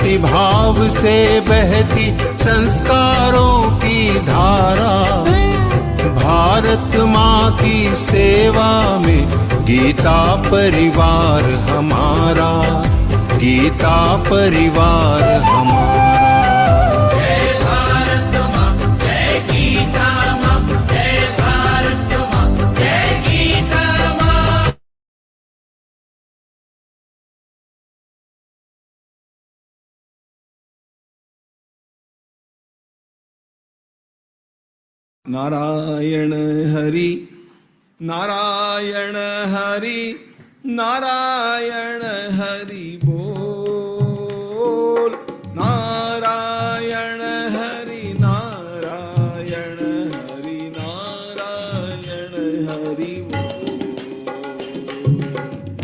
भक्ति भाव से बहती संस्कारों की धारा, भारत माँ की सेवा में गीता परिवार हमारा, गीता परिवार हमारा। जय भारत माँ, जय गीता माँ, जय भारत माँ, जय गीता माँ। नारायण हरि नारायण हरि नारायण हरि बोल। नारायण हरि नारायण हरि नारायण हरि बोल।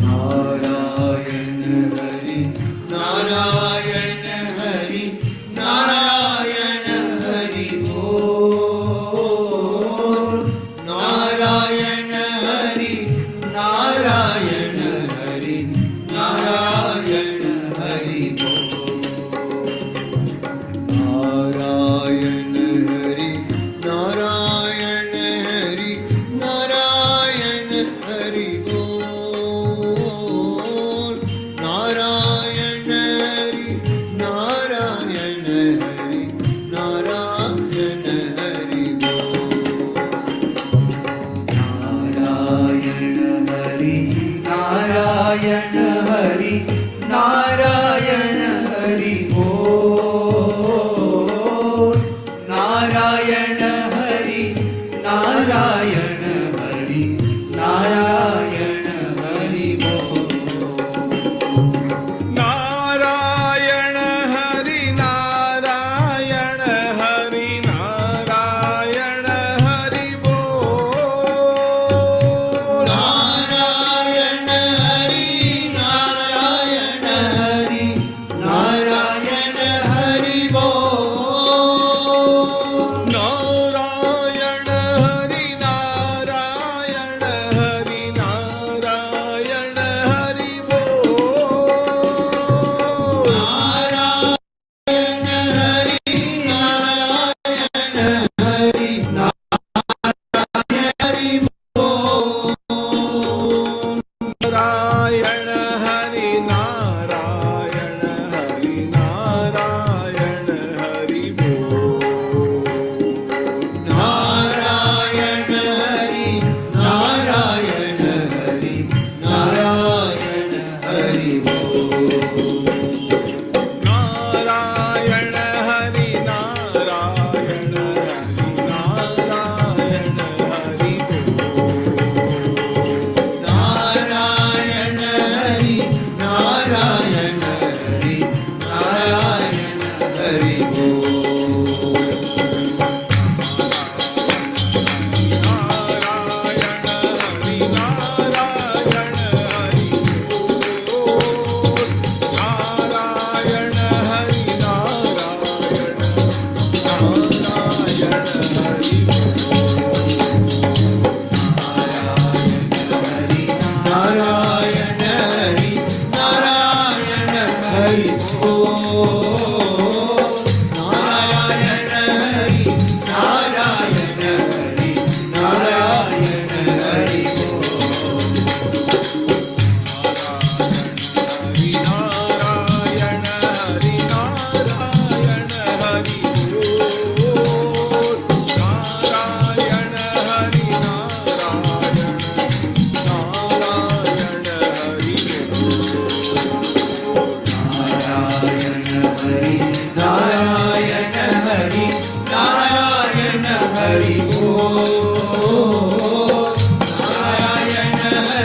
नारायण हरि नारायण हरि नारायण हरि बोल। नारायण हरि नारायण हरि नारायण हरि बोल। नारायण हरि नारायण हरि नारायण हरि बोल। नारायण हरि नारायण हरि नारायण हरि बोल। नारायण हरि नारायण हरि नारायण हरि बोल। नारायण हरि नारायण हरि नारायण हरि बोल। नारायण हरि नारायण हरि नारायण हरि बोल। नारायण हरि नारायण हरि नारायण हरि बोल। नारायण हरि नारायण हरि नारायण हरि बोल। नारायण हरि नारायण हरि नारायण हरि बोल। नारायण हरि नारायण हरि नारायण हरि बोल। नारायण हरि नारायण हरि नारायण हरि बोल। नारायण हरि नारायण हरि नारायण हरि बोल। नारायण हरि नारायण हरि बोल। नारायण हरि नारायण हरि नारायण हरि बोल। नारायण हरि नारायण हरि बोल। नारायण हरि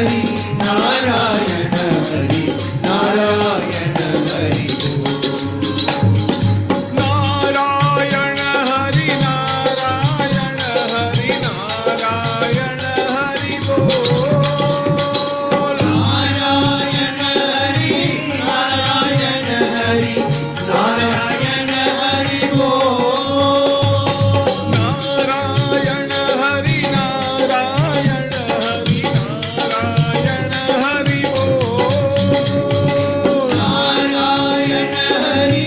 नारायण हरि नारायण हरि बोल। नारायण हरि नारायण हरि नारायण हरि बोल। नारायण हरि नारायण हरि नारायण हरि बोल। नारायण हरि नारायण हरि नारायण हरि बोल। नारायण हरि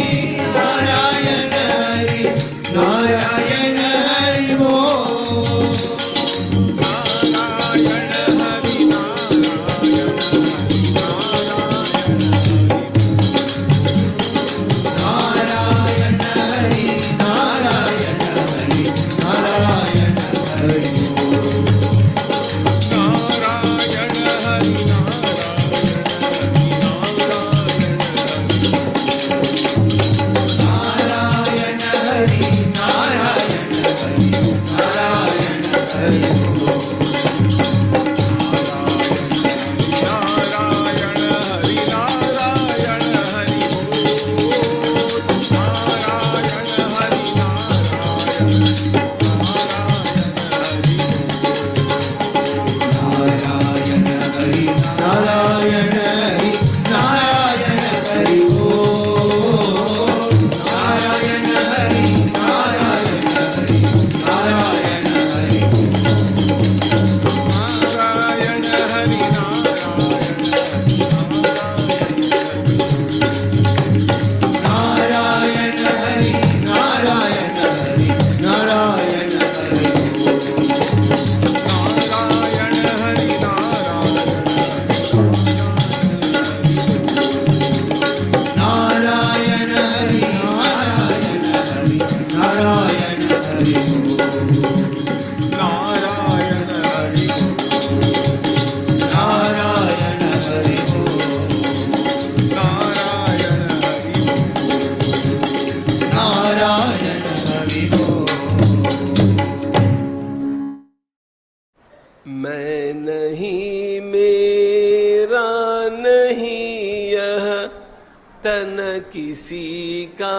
किसी का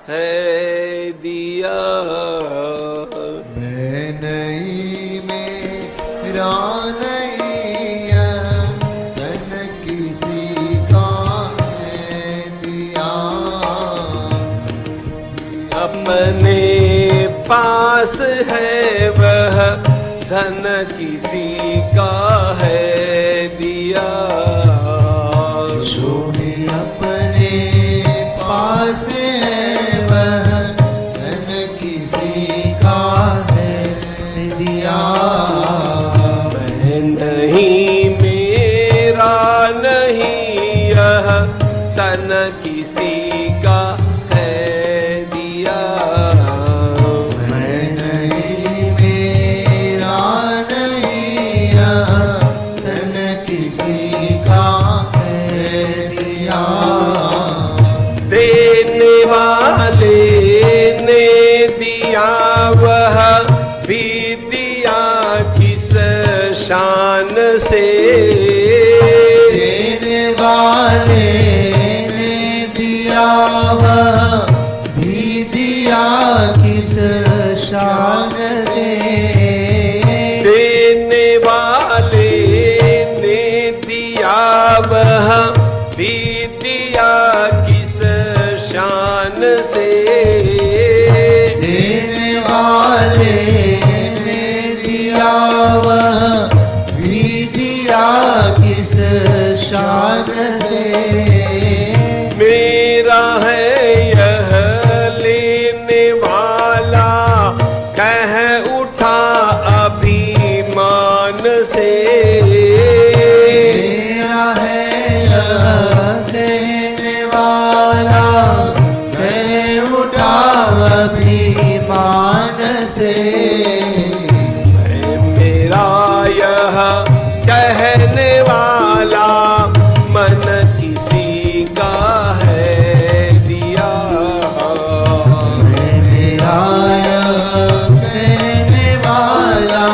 है दिया। मैं नहीं मेरा नहीं है, तन किसी का है दिया। अपने पास है वह धन किसी का है दिया। जो भी अपने पास है वह धन किसी का है दिया। मैं नहीं मेरा नहीं यह तन किसी का है दिया। मैं नहीं मेरा नहीं यह धन किसी का है दिया। देने वाले ने दिया वह भी दिया किस शान से। देने वाले ने दिया वह भी दिया किस शान से। देने वाले ने दिया वह भी दिया किस शान से। देने वाले ने दिया वह भी दिया किस शान से। मेरा है यह लेने वाला कह उठा अभिमान से। मेरा है यह देने वाला मैं उठा अभिमान से। मेरा यह कहने वाला मन किसी का है दिया। मेरा यह कहने वाला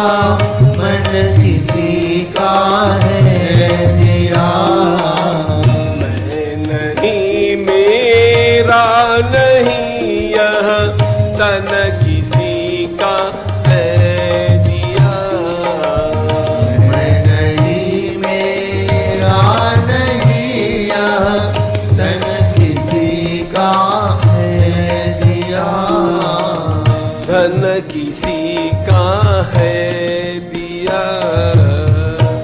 मन किसी का है दिया। मैं नहीं मेरा नहीं यह तन किसी का है दिया। मैं नहीं मेरा नहीं यह तन किसी का है दिया। धन किसी का है दिया।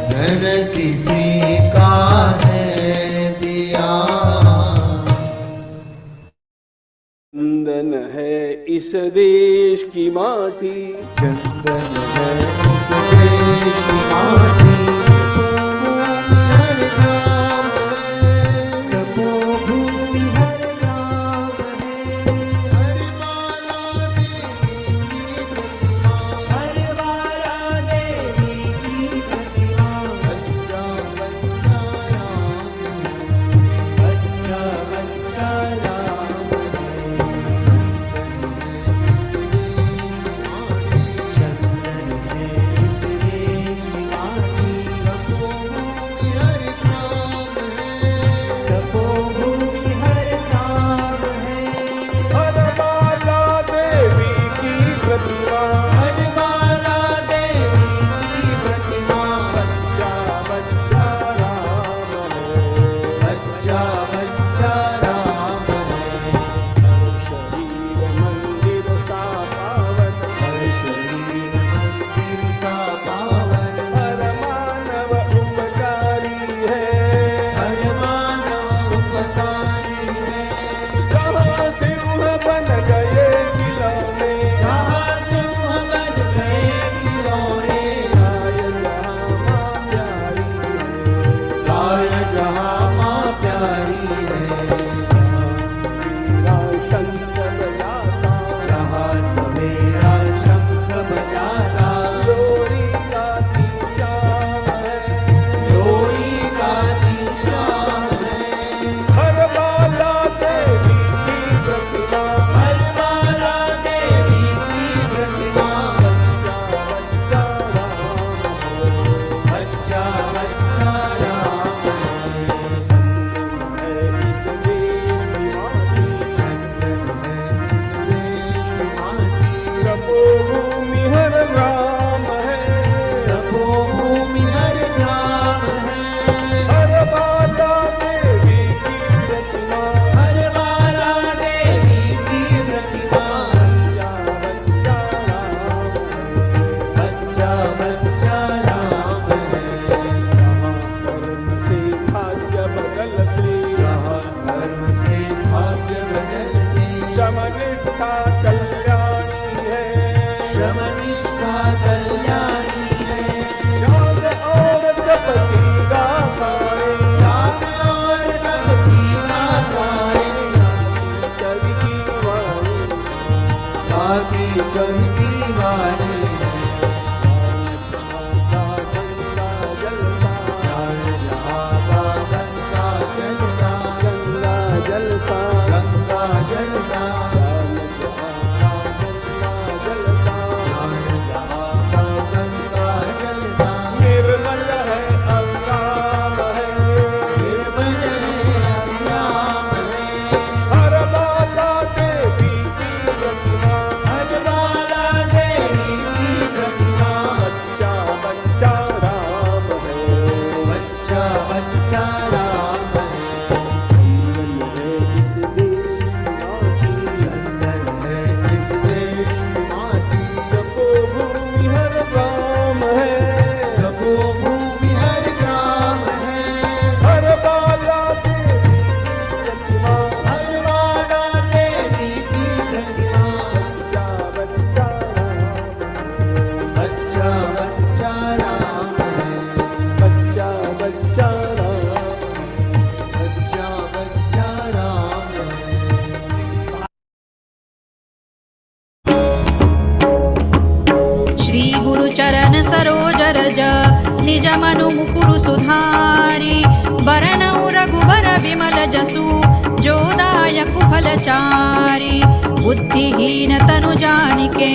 धन किसी का है दिया। चंदन है इस देश की माटी। चंदन है इस देश की माटी। तपोभूमि हर गाँव है। हरवाला देवी की प्रतिमा। बच्चा बच्चा राम है। बच्चा बच्चा राम है। चंदन है इस देश की माटी। समनिष्ठा कल्याणी है, समनिष्ठा कल्याणी है, त्याग और तप की गाथाएं, त्याग और तप की गाथाएं, कवि की वाणी, आगे कवि की वाणी है। गंगा जलसा, जहाँ का गंगा जलसा, गंगा जलसा, गंगा जलसा, जहाँ जलसा, जहाँ का गंगा जलसा, निर्मल है अविराम है, निर्मल है अविराम है, हर बाला देवी की प्रतिमा, हर बाला देवी की प्रतिमा, बच्चा बच्चा राम है, बच्चा बच्चा राम है, चंदन है इस देश की माटी, चंदन है इस देश की माटी, तपोभूमि हर ग्राम है, तपोभूमि हर ग्राम है, हर बाला देवी की प्रतिमा, हर बाला देवी की प्रतिमा, बच्चा बच्चा राम है, बच्चा बच्चा राम है, बच्चा बच्चा राम, बच्चा बच्चा राम है। श्री गुरु चरण सरोज रज निज मनु मुकुरु सुधारी बरनउ रघुबर विमल जसु जोदायकु फलचारी बुद्धिहीन तनु जानिके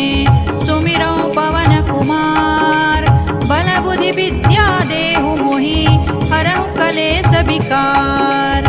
सुमिरौ पवन कुमार बल बुद्धि विद्या देहु मोहि हरहु कलेस विकार।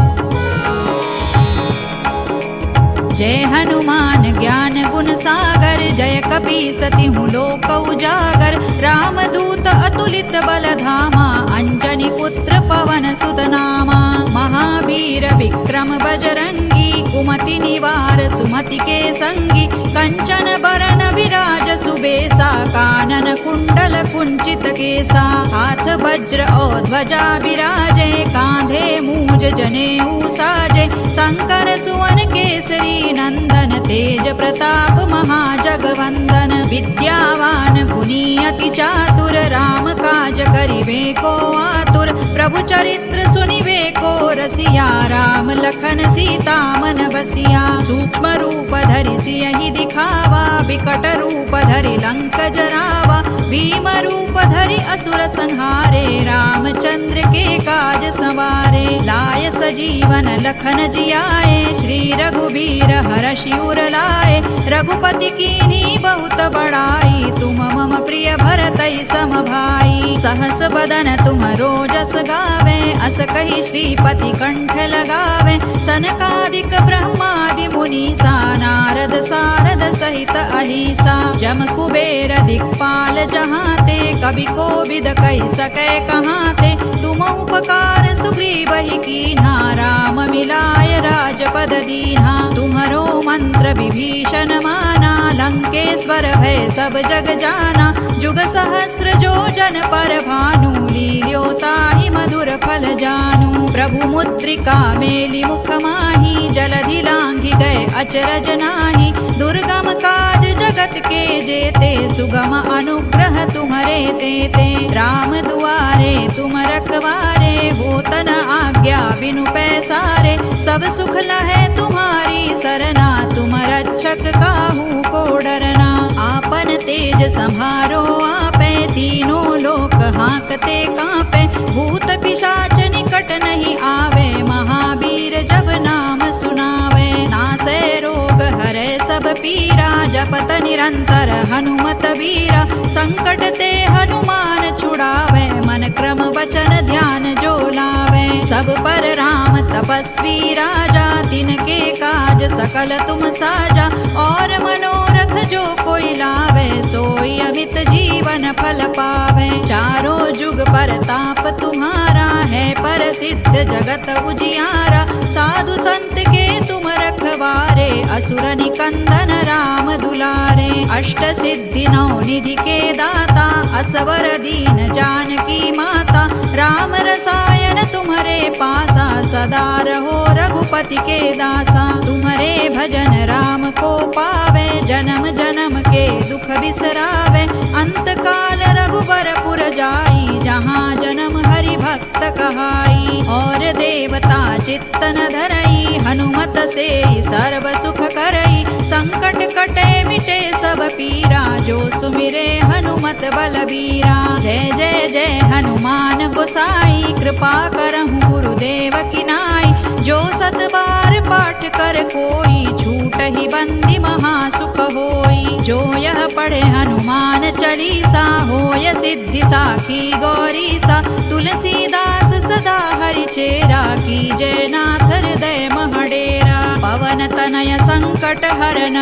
जय हनुमान ज्ञान गुण सागर जय कपीसति लोक उजागर रामदूत अतुलित बल धामा अंजनी पुत्र पवन सुत नामा महावीर विक्रम बजरंगी कुमति निवार सुमति के संगी कंचन बरन विराज सुबेसा कानन कुंडल कुंचित केसा हाथ वज्र और ध्वजा विराजे कांधे मूज जनेऊ साजे शंकर सुवन केसरी नंदन तेज प्रताप महाजगवंदन विद्यावान गुणी अति चातुर राम काज करिबे को आतुर प्रभु चरित्र सुनिबे को रसिया राम लखन सीता मन बसिया सूक्ष्म रूप धरि सियहि दिखावा विकट रूप धरि लंक जरावा भीम रूप धरि असुर संहारे रामचंद्र के काज संवारे लाय सजीवन लखन जियाए श्री रघुबीर हरषि उर लाए रघुपति कीन्ही बहुत बड़ाई तुम मम प्रिय भरतई सम भाई सहस बदन तुम रोजस गावे अस कहि श्रीपति कंठ लगावे सनकादिक ब्रह्मादि मुनीसा नारद सारद सहित अहिसा जम कुबेर दिक्पाल जहाते कवि कोविद कहि सकै कहाते तुम उपकार सुग्रीवहि कीन्हा राम मिलाय राजपद दीन्हा तुम्हरो मंत्र विभीषण माना लंकेश्वर भय सब जग जाना जुग सहस्र जो जन पर भानु लील्यो ताहि मधुर फल जानू प्रभु मुद्रिका मेलि मुख माहि जलधि लांघि गए अचरज नाही दुर्गम काज जगत के जेते सुगम अनुग्रह तुम्हरे तेते राम दुआरे तुम रखवारे होत न आज्ञा बिनु पैसारे सब सुख लहै तुम्हारी सरना तुम रक्षक काहू को डरना आपन तेज संभारो आपे तीनों लोक हांकते कांपे भूत पिशाच निकट नहीं आवे महावीर जब नाम सुनावे नासै रोग हरै सब पीरा जपत निरंतर हनुमत वीरा संकट ते हनुमान छुड़ावे मन क्रम वचन ध्यान जो लावे सब पर राम तपस्वी राजा तिनके काज सकल तुम साजा और मनोरथ जो कोई लावे सोई अमित जीवन फल पावे चारों जुग पर ताप तुम्हारा है प्रसिद्ध जगत उजियारा साधु संत के तुम रखवारे असुर निकंदन राम दुलारे अष्ट सिद्धि नौ निधि के दाता असवर दीन जानकी माता राम रसायन तुम्हारे पासा सदा रहो रघुपति के दासा तुम्हारे भजन राम राम को पावे, जन्म जन्म के दुख बिसरावे। अंत काल रघुबर पुर जाई, जहाँ जन्म हरि भक्त कहाई। और देवता चित्त न धरई, हनुमत से सर्व सुख करई। संकट कटे मिटे सब पीरा, जो सुमिरे हनुमत बलबीरा। जय जय जय हनुमान गोसाई, कृपा करहु गुरुदेव की नाई। जो सत बार पाठ कर कोई, छूट ही बंदी महासुख होई। जो यह पढ़े हनुमान चालीसा, होय सिद्धि साखी गौरीसा। तुलसीदास सदा हरि चेरा, कीजय नाथ हृदय महडेरा। पवन तनय संकट हरन,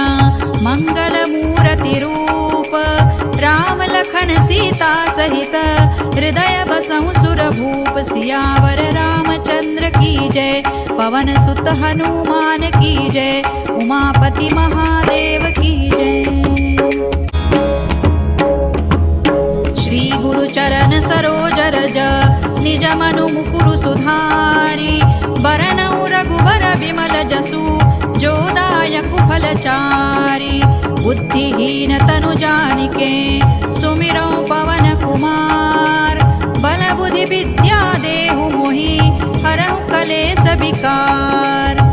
मंगल मूर्ति रूप। राम लखन सीता सहित, हृदय बसहु सुर भूप। सियावर रामचंद्र की जय, पवन सुत हनुमान की जय। उमापति महादेव की जय। श्री गुरु चरण सरोज रज, निज मनु मुकुरु सुधारी। बरनउ रघुबर बिमल जसु, जो दायक फलचारी। बुद्धिहीन तनु जानिके, सुमिरौ पवन कुमार। बल बुद्धि विद्या देहु मोहि, हरहु कलेस विकार।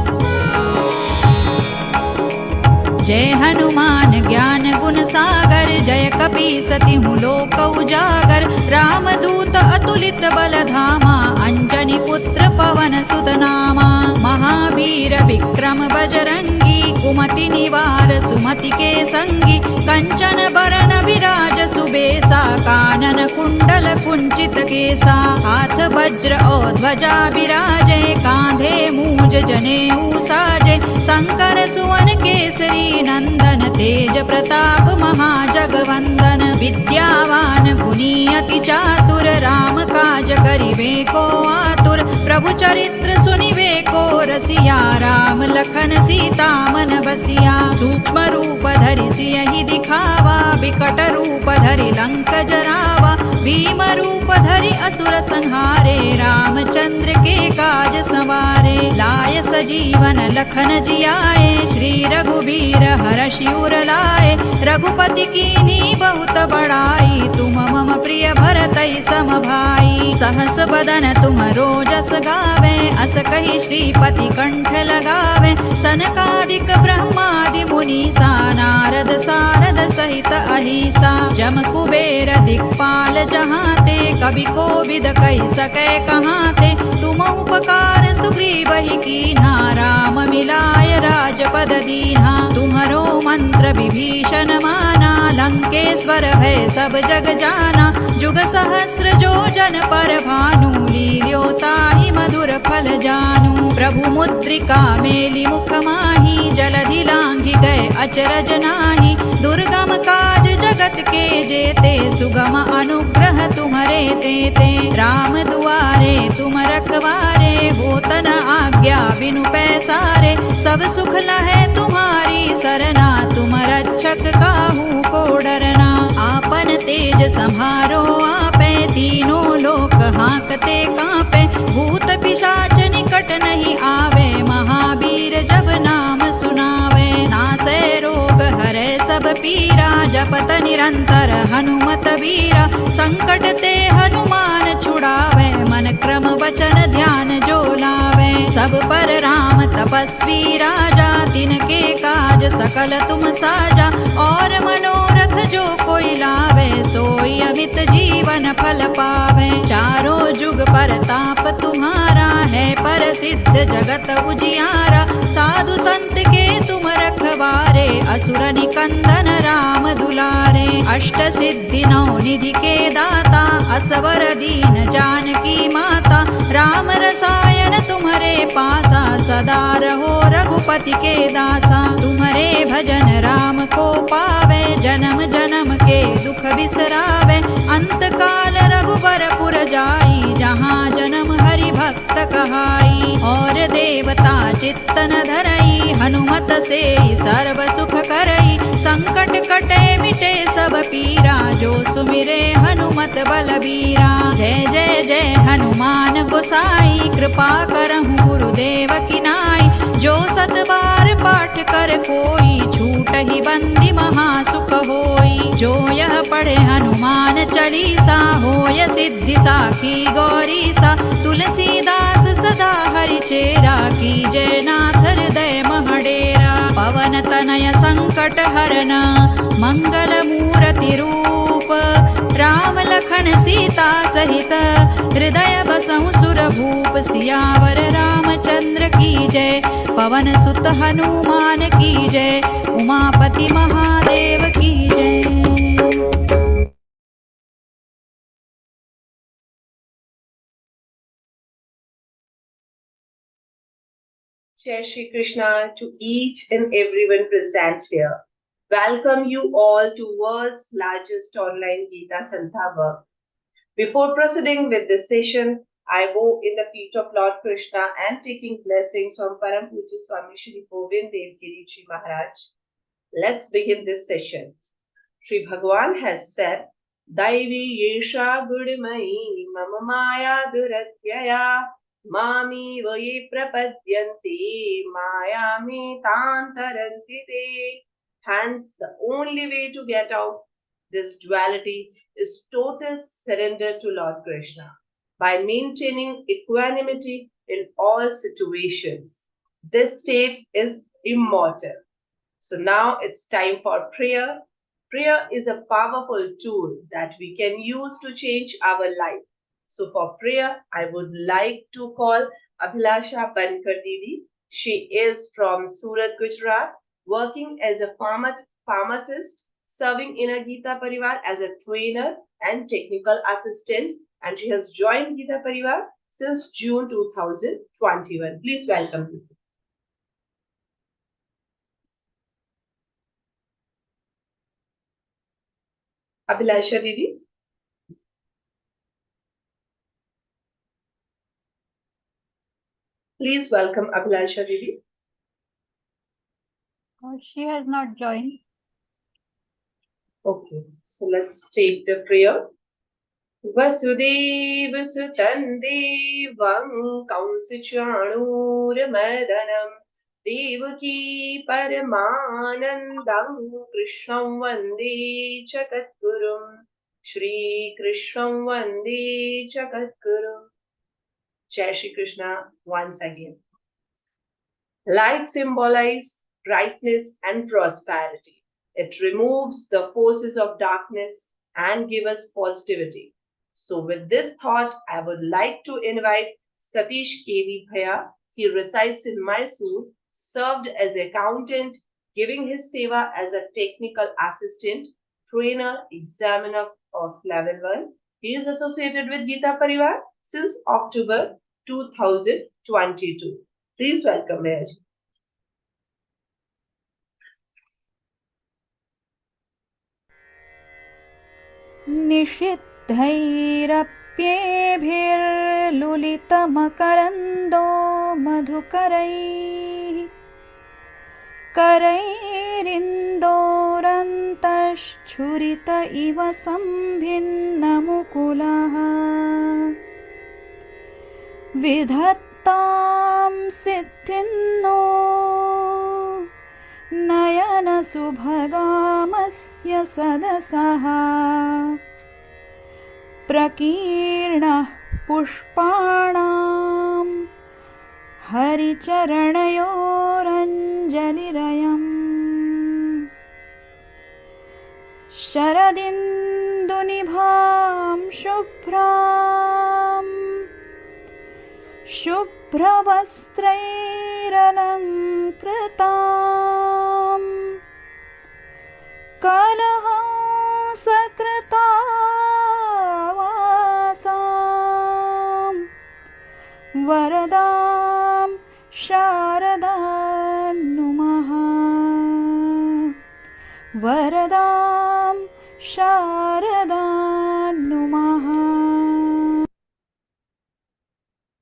जय हनुमान ज्ञान गुण सागर, जय कपीस तिहु लोक उजागर। रामदूत अतुलित बल धामा, अंजनी पुत्र पवन सुत नामा। महावीर विक्रम बजरंगी, कुमति निवार सुमति के संगी। कंचन बरन विराज सुबेसा, कानन कुंडल कुंचित केसा। हाथ वज्र और ध्वजा विराजे, कांधे मूज जनेऊ साजे। शंकर सुवन केसरी नंदन, तेज प्रताप महाजगवंदन। विद्यावान गुणी अति चातुर, राम काज करिबे को आतुर। प्रभु चरित्र सुनिबे को रसिया, राम लखन सीता मन बसिया। सूक्ष्म रूप धरि सियहि दिखावा, विकट रूप धरि लंक जरावा। भीम रूप धरि असुर संहारे, रामचंद्र के काज संवारे। लाय सजीवन लखन जियाए, श्री रघुबीर हरषि उर लाए। रघुपति कीन्ही बहुत बड़ाई, तुम मम प्रिय भरतहि सम भाई। सहस बदन तुम रोजस गावे, अस कहि श्रीपति कंठ लगावे। सनकादिक ब्रह्मादि मुनीसा, नारद सारद सहित अहिसा। जम कुबेर दिक्पाल जहाते, कवि कोविद कहि सकै कहाते। तुम उपकार सुग्रीवहि कीन्हा, राम मिलाय राजपद दीन्हा। तुम्हरो मंत्र विभीषण माना, लंकेश्वर भय सब जग जाना। जुग सहस्र जो जन पर भानु, लील्योताहि मधुर फल जानू। प्रभु मुद्रिका मेलि मुख माहि, जलधि लांघि गए अचरज नाही। दुर्गम काज जगत के जेते, सुगम अनुग्रह तुम्हरे तेते। राम दुआरे तुम रखवारे, होत न आज्ञा बिनु पैसारे। सब सुख लहै तुम्हारी सरना, तुम रक्षक काहू को डरना। आपन तेज सम्हारो आपे, तीनों लोक हांकते कांपे। भूत पिशाच निकट नहीं आवे, महावीर जब नाम सुनावे। नासै रोग हरै सब पीरा, जपत निरंतर हनुमत वीरा। संकट ते हनुमान छुड़ावे, मन क्रम वचन ध्यान जो लावे। सब पर राम तपस्वी राजा, तिनके काज सकल तुम साजा। और मनोरथ जो कोई लावे, सोई अमित जीवन फल पावे। चारों जुग परताप तुम्हारा है, प्रसिद्ध जगत उजियारा। साधु संत के तुम रखवारे, असुर निकंदन राम दुलारे। अष्ट सिद्धि नौ निधि के दाता, असवर दीन जानकी माता। राम रसायन तुम्हारे पासा, सदा रहो रघुपति के दासा। तुम्हारे भजन राम को पावे, जन्म जन्म के दुख बिसरावे। अंत काल रघुबर पुर जाई, जहाँ जन्म हरि भक्त कहाई। और देवता चित्त न धरई, हनुमत से सर्व सुख करई। संकट कटे मिटे सब पीरा, जो सुमिरे हनुमत बलबीरा। जय जय जय हनुमान गोसाई, कृपा करहु गुरुदेव की नाई। जो सत बार पाठ कर कोई, छूट ही बंदी महासुख होई। जो यह पढ़े हनुमान चालीसा, होय सिद्धि साखी गौरीसा। तुलसीदास सदा हरि चेरा, कीजय नाथ हृदय महडेरा। पवन तनय संकट हरन, मंगल मूर्ति रूप। राम लखन सीता सहित, हृदय बसहु सुर भूप। सियावर रामचंद्र की जय, पवन सुत हनुमान की जय। उमापति महादेव की जय। Jai Shri Krishna to each and everyone present here. Welcome you all to world's largest online Gita Santava. Before proceeding with this session, I bow in the feet of Lord Krishna and taking blessings from Param Pujya Swami Shri Govind Dev Giri Ji Maharaj. Let's begin this session. Shri Bhagavan has said, Daivi Yesha Gudmayi Mama Maya Duratyaya Mami Vaye Prapadyanti Mayami Tantaranti Te. Hence, the only way to get out this duality is total surrender to Lord Krishna by maintaining equanimity in all situations. This state is immortal. So now it's time for prayer. Prayer is a powerful tool that we can use to change our life. So for prayer, I would like to call Abhilasha Bankar Didi. She is from Surat, Gujarat, working as a pharmacist, serving in a Gita Parivar as a trainer and technical assistant, and she has joined Gita Parivar since June 2021. Please welcome her. Abhilasha Didi. Please welcome Abhilasha Didi. She has not joined. Okay, so let's take the prayer. Vasudeva Sutan Devam Kausachanuramadhanam Devaki Paramanandam Krishnam Vande Jagadgurum Shri Krishnam Vande Jagadgurum. Jai Shri Krishna once again. Light symbolizes brightness and prosperity. It removes the forces of darkness and gives us positivity. So with this thought, I would like to invite Satish KV Bhaya. He resides in Mysore, served as accountant, giving his seva as a technical assistant, trainer, examiner of level 1. He is associated with Gita Parivar since October 2022. Please welcome Bhaya. निषिद्धैरप्येभिर्लुलितमकरन्दो मधुकरैः करैरिन्दोरन्तश्छुरित इव सम्भिन्नमुकुलः विधत्तां सिद्धिन्नो नयनसुभगामस्य सदसः प्रकीर्णः पुष्पाणां हरिचरणयोरञ्जलिरयम् शरदिन्दुनिभां शुभ्रवस्त्रैरलङ्कृतां कलहंसकृतावासां वरदां शारदां नुमः वरदां शारदां नुमः.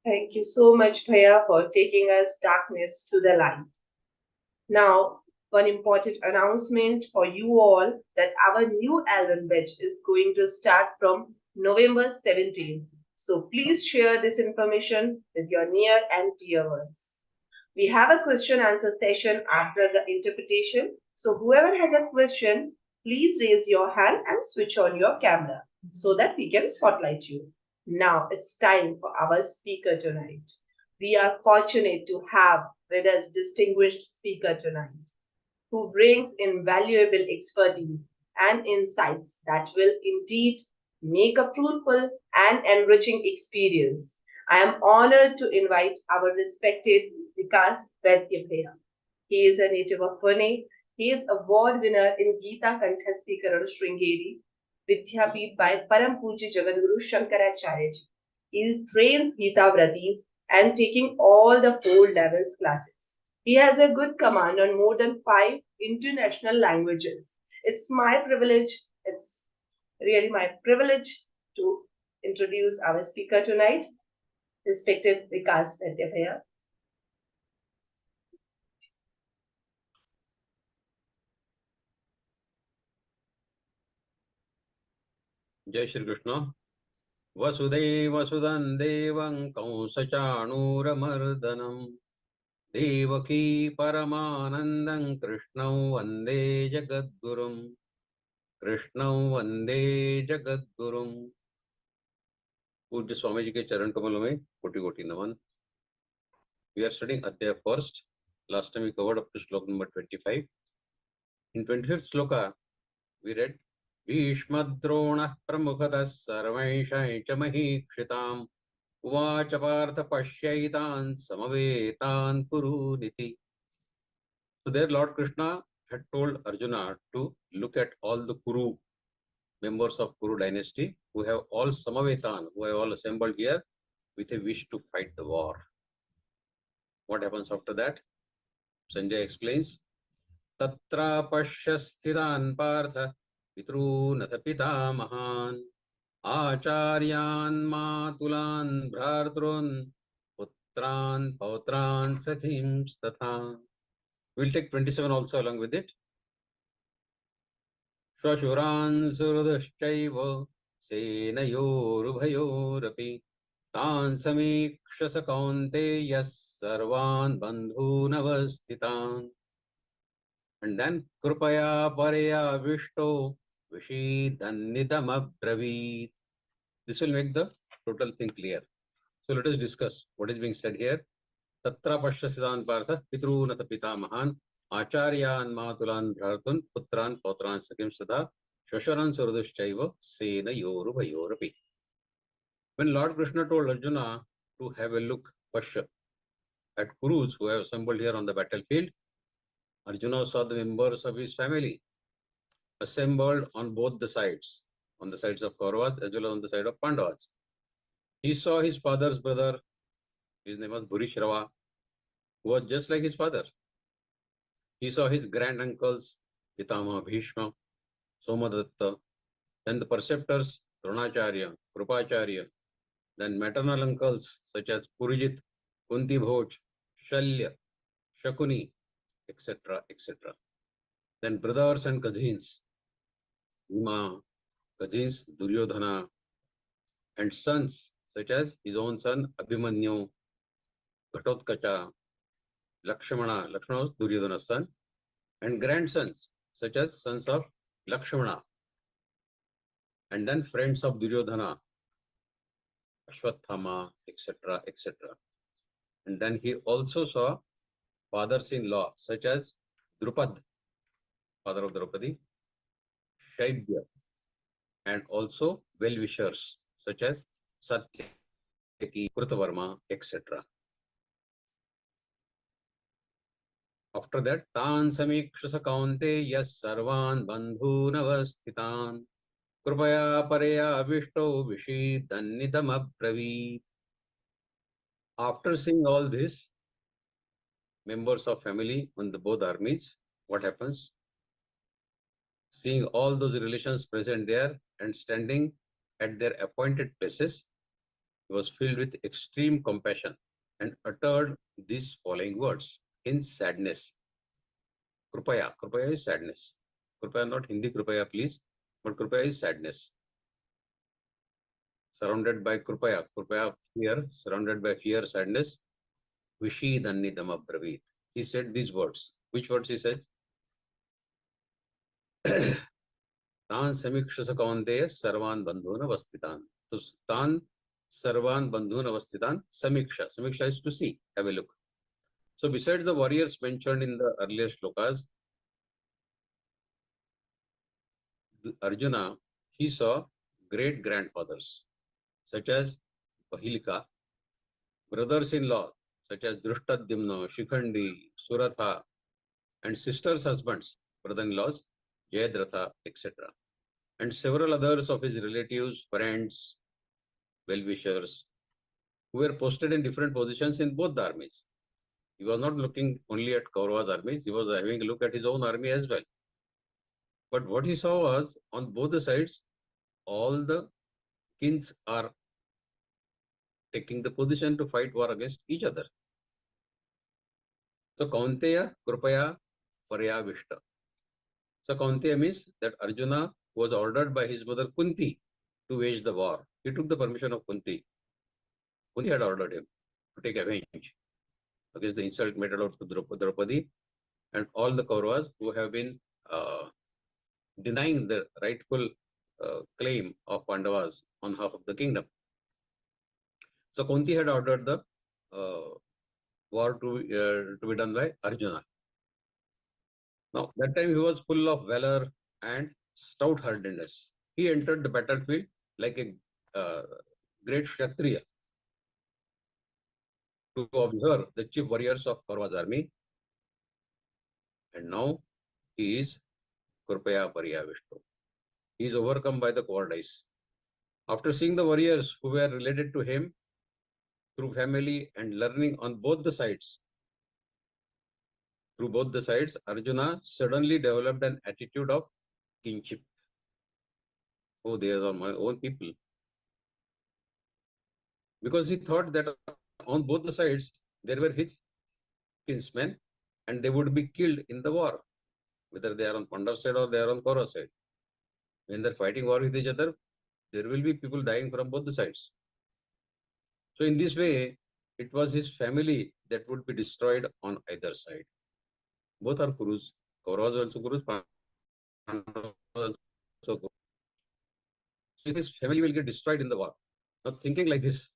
Thank you so much, Bhaya, for taking us darkness to the light. Now, one important announcement for you all that our new album batch is going to start from November 17th. So please share this information with your near and dear ones. We have a question answer session after the interpretation. So whoever has a question, please raise your hand and switch on your camera so that we can spotlight you. Now it's time for our speaker tonight. We are fortunate to have with us distinguished speaker tonight who brings invaluable expertise and insights that will indeed make a fruitful and enriching experience. I am honored to invite our respected Vikas Vaidya. He is a native of Pune. He is award winner in Gita Kanthastikaran Sringeri Vidyapeeth by Param Pujya Jagadguru Shankaracharya ji. He trains Gita Vratis and taking all the 4 levels classes. He has a good command on more than 5 international languages. It's my privilege, it's really my privilege to introduce our speaker tonight, respected Vikas Vaidya. जय श्री कृष्ण। वसुदेवसुदं देवं कंसचाणूरमर्दनं देवकी परमानन्दं कृष्णं वन्दे जगद्गुरुं। पूज्य स्वामी जी के चरण कमलों में कोटि कोटि नमन। We are studying Adhyaya first. Last time we covered up to slok number 25. In 25th sloka, we read भीष्मद्रोणः प्रमुखतः सर्वैषां च महीक्षिताम् उवाच Partha पश्यैतान् समवेतान् कुरूनिति. So there Lord Krishna had told Arjuna to look at all the Kuru, members of Kuru dynasty, who have all Samavetan, who have all assembled here with a wish to fight the war. What happens after that? Sanjay explains, Tatra pashya sthitan partha pitrunatha pitamahan acharyan matulan bhratrun putran pautran sakhim statha. We'll take 27 also along with it. Shashuran surdashchaiva senayorubhayorapi tan samikshasa kaunteyas sarvan bandhunavasthitan. And then krupaya paraya vishto vishidannidam abravit. This will make the total thing clear. So let us discuss what is being said here. Tatra pasya siddhan partha pitrunata pitamahan acharyan matulan bhartun putran pautran sakim sada shasharan surdashchaiva sena yoruvayorapi. When Lord Krishna told Arjuna to have a look, pasya, at Kurus who have assembled here on the battlefield, Arjuna saw the members of his family assembled on both the sides, on the sides of Kauravas as well as on the side of Pandavas. He saw his father's brother, his name was Bhurishrava, who was just like his father. He saw his granduncles, Pitama Bhishma, Somadatta, then the preceptors, Dronacharya, Krupacharya, then maternal uncles such as Purijit, Kunti Bhoj, Shalya, Shakuni, etc., etc. Then brothers and cousins, Bhima, cousins Duryodhana, and sons such as his own son Abhimanyu, Ghatotkacha, Lakshmana, Lakshmana was Duryodhana's son, and grandsons such as sons of Lakshmana, and then friends of Duryodhana, Ashwathama, etc., etc. And then he also saw fathers-in-law such as Drupad, father of Draupadi, Shaibya, and also well-wishers such as Satyaki, Krutavarma, etc. After that, Tan samikshasa kaunte yas sarvan bandhunavasthitan krupaya pareya avishto vishidannidam abravit. After seeing all this, members of family on the both armies, what happens? Seeing all those relations present there and standing at their appointed places, he was filled with extreme compassion and uttered these following words in sadness. Krupaya. Krupaya is sadness. Krupaya, not Hindi Krupaya, please, but Krupaya is sadness. Surrounded by Krupaya. Krupaya, fear, surrounded by fear, sadness. Vishidannidam abravit. He said these words. Which words he said? Tan samikshasa kaunteya sarvan bandhuna vastitan. So tan sarvan bandhuna vastitan samiksha. Samiksha is to see, have a look. So besides the warriors mentioned in the earlier shlokas, Arjuna, he saw great grandfathers such as Bahilika, brothers-in-law such as Drushtadimna, Shikhandi, Suratha, and sisters' husbands, brother-in-laws, Jayadratha, etc. And several others of his relatives, friends, well-wishers, who were posted in different positions in both the armies. He was not looking only at Kaurava's armies, he was having a look at his own army as well. But what he saw was, on both the sides, all the kings are taking the position to fight war against each other. So Kaunteya Krupaya Paryavishta. So Kaunteya means that Arjuna was ordered by his mother Kunti to wage the war. He took the permission of Kunti. Kunti had ordered him to take revenge against the insult meted out to Draupadi and all the Kauravas who have been denying the rightful claim of Pandavas on half of the kingdom. So Kunti had ordered the war to be done by Arjuna. Now, that time he was full of valor and stout-heartedness. He entered the battlefield like a great Kshatriya to observe the chief warriors of Kaurava's army. And now he is Krupaya Paryavishto. He is overcome by the cowardice. After seeing the warriors who were related to him through family and learning on both the sides, Arjuna suddenly developed an attitude of kinship. Oh, they are my own people. Because he thought that on both the sides, there were his kinsmen and they would be killed in the war, whether they are on Pandav side or they are on Kaurav side. When they're fighting war with each other, there will be people dying from both the sides. So in this way, it was his family that would be destroyed on either side. Both are Kurus. Kauravas also Kurus, Pandavas also Kurus. So his family will get destroyed in the war. Now thinking like this,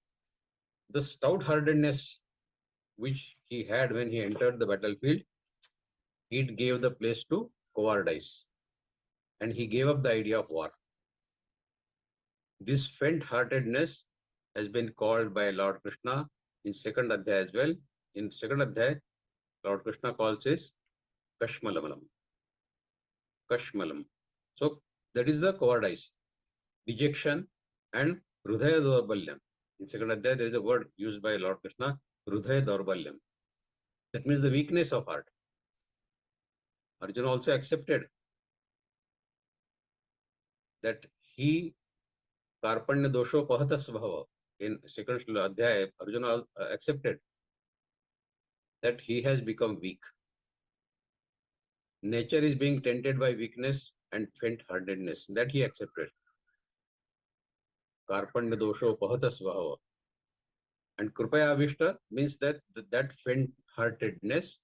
the stout-heartedness which he had when he entered the battlefield, it gave the place to cowardice. And he gave up the idea of war. This faint-heartedness has been called by Lord Krishna in second Adhyaya as well. In second Adhyaya, Lord Krishna calls it Kashmalam. Kashmalam. So that is the cowardice, dejection and Hrudaya Dorbalyam. In second Adhyaya, there is a word used by Lord Krishna, Hrudaya Dorbalyam. That means the weakness of heart. Arjuna also accepted that he Karpanya Dosho Pahatas Bhava. In second Adhyaya, Arjuna accepted that he has become weak. Nature is being tainted by weakness and faint-heartedness. That he accepted. Karpanya Dosho Pahatas Bhava. And Krupaya Avishta means that that faint-heartedness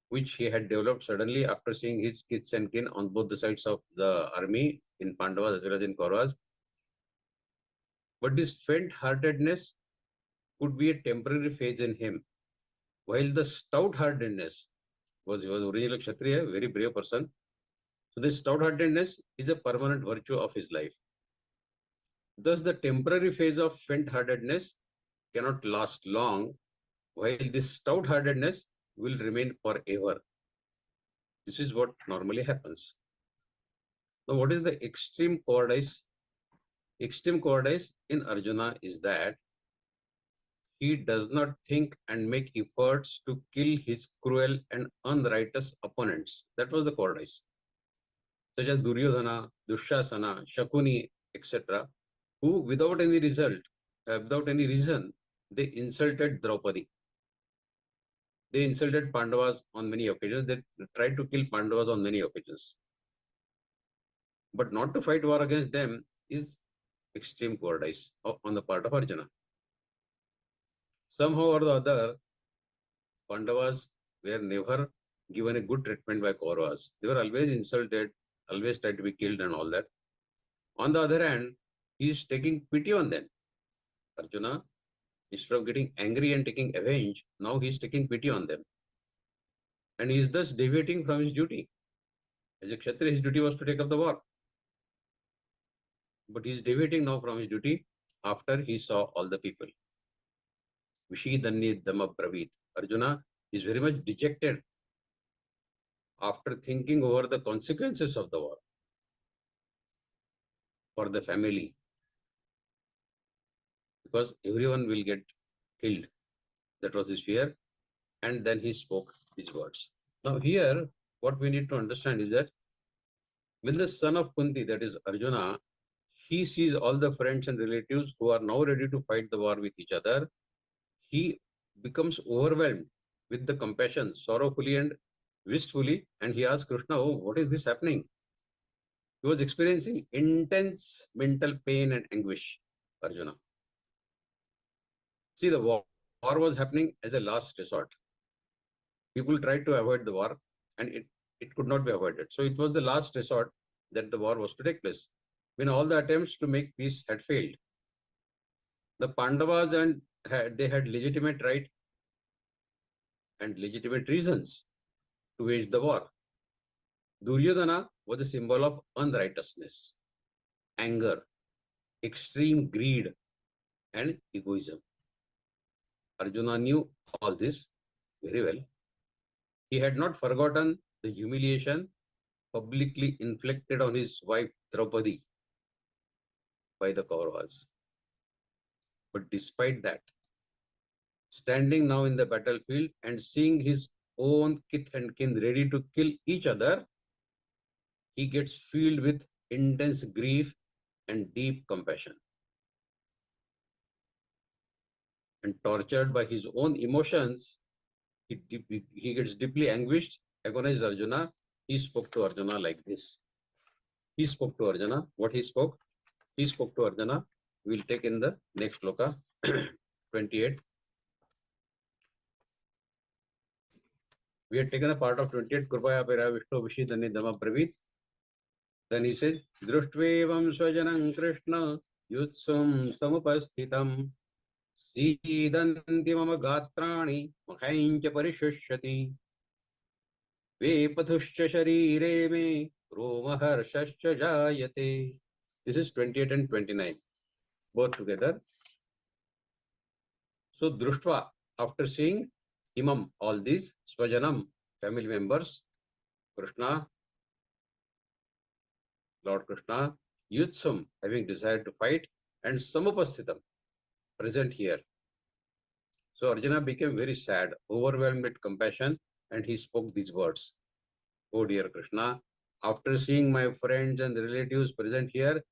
which he had developed suddenly after seeing his kids and kin on both the sides of the army in Pandavas as well as in Kauravas. But this faint-heartedness could be a temporary phase in him, while the stout-heartedness he was originally Kshatriya, a very brave person. So this stout-heartedness is a permanent virtue of his life. Thus, the temporary phase of faint-heartedness cannot last long, while this stout-heartedness will remain forever. This is what normally happens. Now, what is the extreme cowardice? Extreme cowardice in Arjuna is that he does not think and make efforts to kill his cruel and unrighteous opponents. That was the cowardice. Such as Duryodhana, Dushasana, Shakuni, etc., who without any reason, they insulted Draupadi. They insulted Pandavas on many occasions. They tried to kill Pandavas on many occasions. But not to fight war against them is extreme cowardice on the part of Arjuna. Somehow or the other, Pandavas were never given a good treatment by Kauravas. They were always insulted, always tried to be killed and all that. On the other hand, he is taking pity on them. Arjuna, instead of getting angry and taking revenge, now he is taking pity on them. And he is thus deviating from his duty. As a Kshatriya, his duty was to take up the war. But he is deviating now from his duty after he saw all the people. Vishidanni Dhamma Bravit. Arjuna is very much dejected after thinking over the consequences of the war for the family. Because everyone will get killed. That was his fear. And then he spoke these words. Now here, what we need to understand is that when the son of Kunti, that is Arjuna, he sees all the friends and relatives who are now ready to fight the war with each other, he becomes overwhelmed with the compassion, sorrowfully and wistfully, and he asks Krishna, oh, what is this happening? He was experiencing intense mental pain and anguish, Arjuna. See, the war was happening as a last resort. People tried to avoid the war, and it could not be avoided. So it was the last resort that the war was to take place. When all the attempts to make peace had failed, the Pandavas they had legitimate right and legitimate reasons to wage the war. Duryodhana was a symbol of unrighteousness, anger, extreme greed, and egoism. Arjuna knew all this very well. He had not forgotten the humiliation publicly inflicted on his wife Draupadi by the Kauravas. But despite that, standing now in the battlefield and seeing his own kith and kin ready to kill each other, he gets filled with intense grief and deep compassion. And tortured by his own emotions, he gets deeply anguished, agonized Arjuna. He spoke to Arjuna like this. He spoke to Arjuna. What he spoke? He spoke to Arjuna. We will take in the next sloka, 28. We had taken a part of 28. Krupaya Pera Vishnu Vishidanni Dhamma Bravit. Then he says, Društvevam Svajanam Krishna Yutsum Samupasthitam Sidanti Mama Gatrani Makhaincha Parishishyati Vepathuscha Sharire Me Romaharshascha Jayate. This is 28 and 29. Both together. So Društva, after seeing Imam, all these, Svajanam, family members, Krishna, Lord Krishna, Yutsum, having desired to fight, and Samupasthitam, present here. So Arjuna became very sad, overwhelmed with compassion, and he spoke these words. Oh dear Krishna, after seeing my friends and relatives present here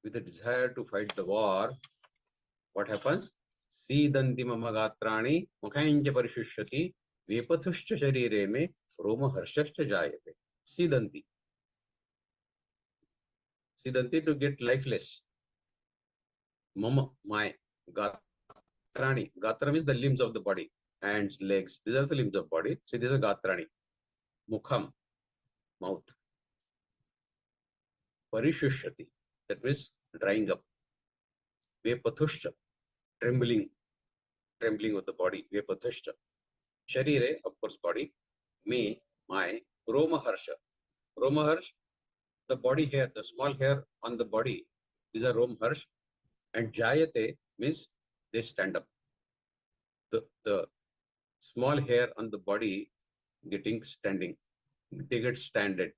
with a desire to fight the war, what happens? Sidanti mama gatrani mukhainja parishishyati vepathuscha sharire me roma harshascha jayate. Sidanti. Sidanti, to get lifeless. Mama, my, gatrani. Gatra means the limbs of the body. Hands, legs, these are the limbs of body. See, these are gatrani. Mukham, mouth. Parishishyati, that means drying up. Vepathuscha, trembling of the body. Vepathuscha. Sharire, of course, body. Me, my, Roma harsha. Roma harsha, the body hair, the small hair on the body, these are Roma harsha. And Jayate means they stand up. The small hair on the body getting standing. They get standed.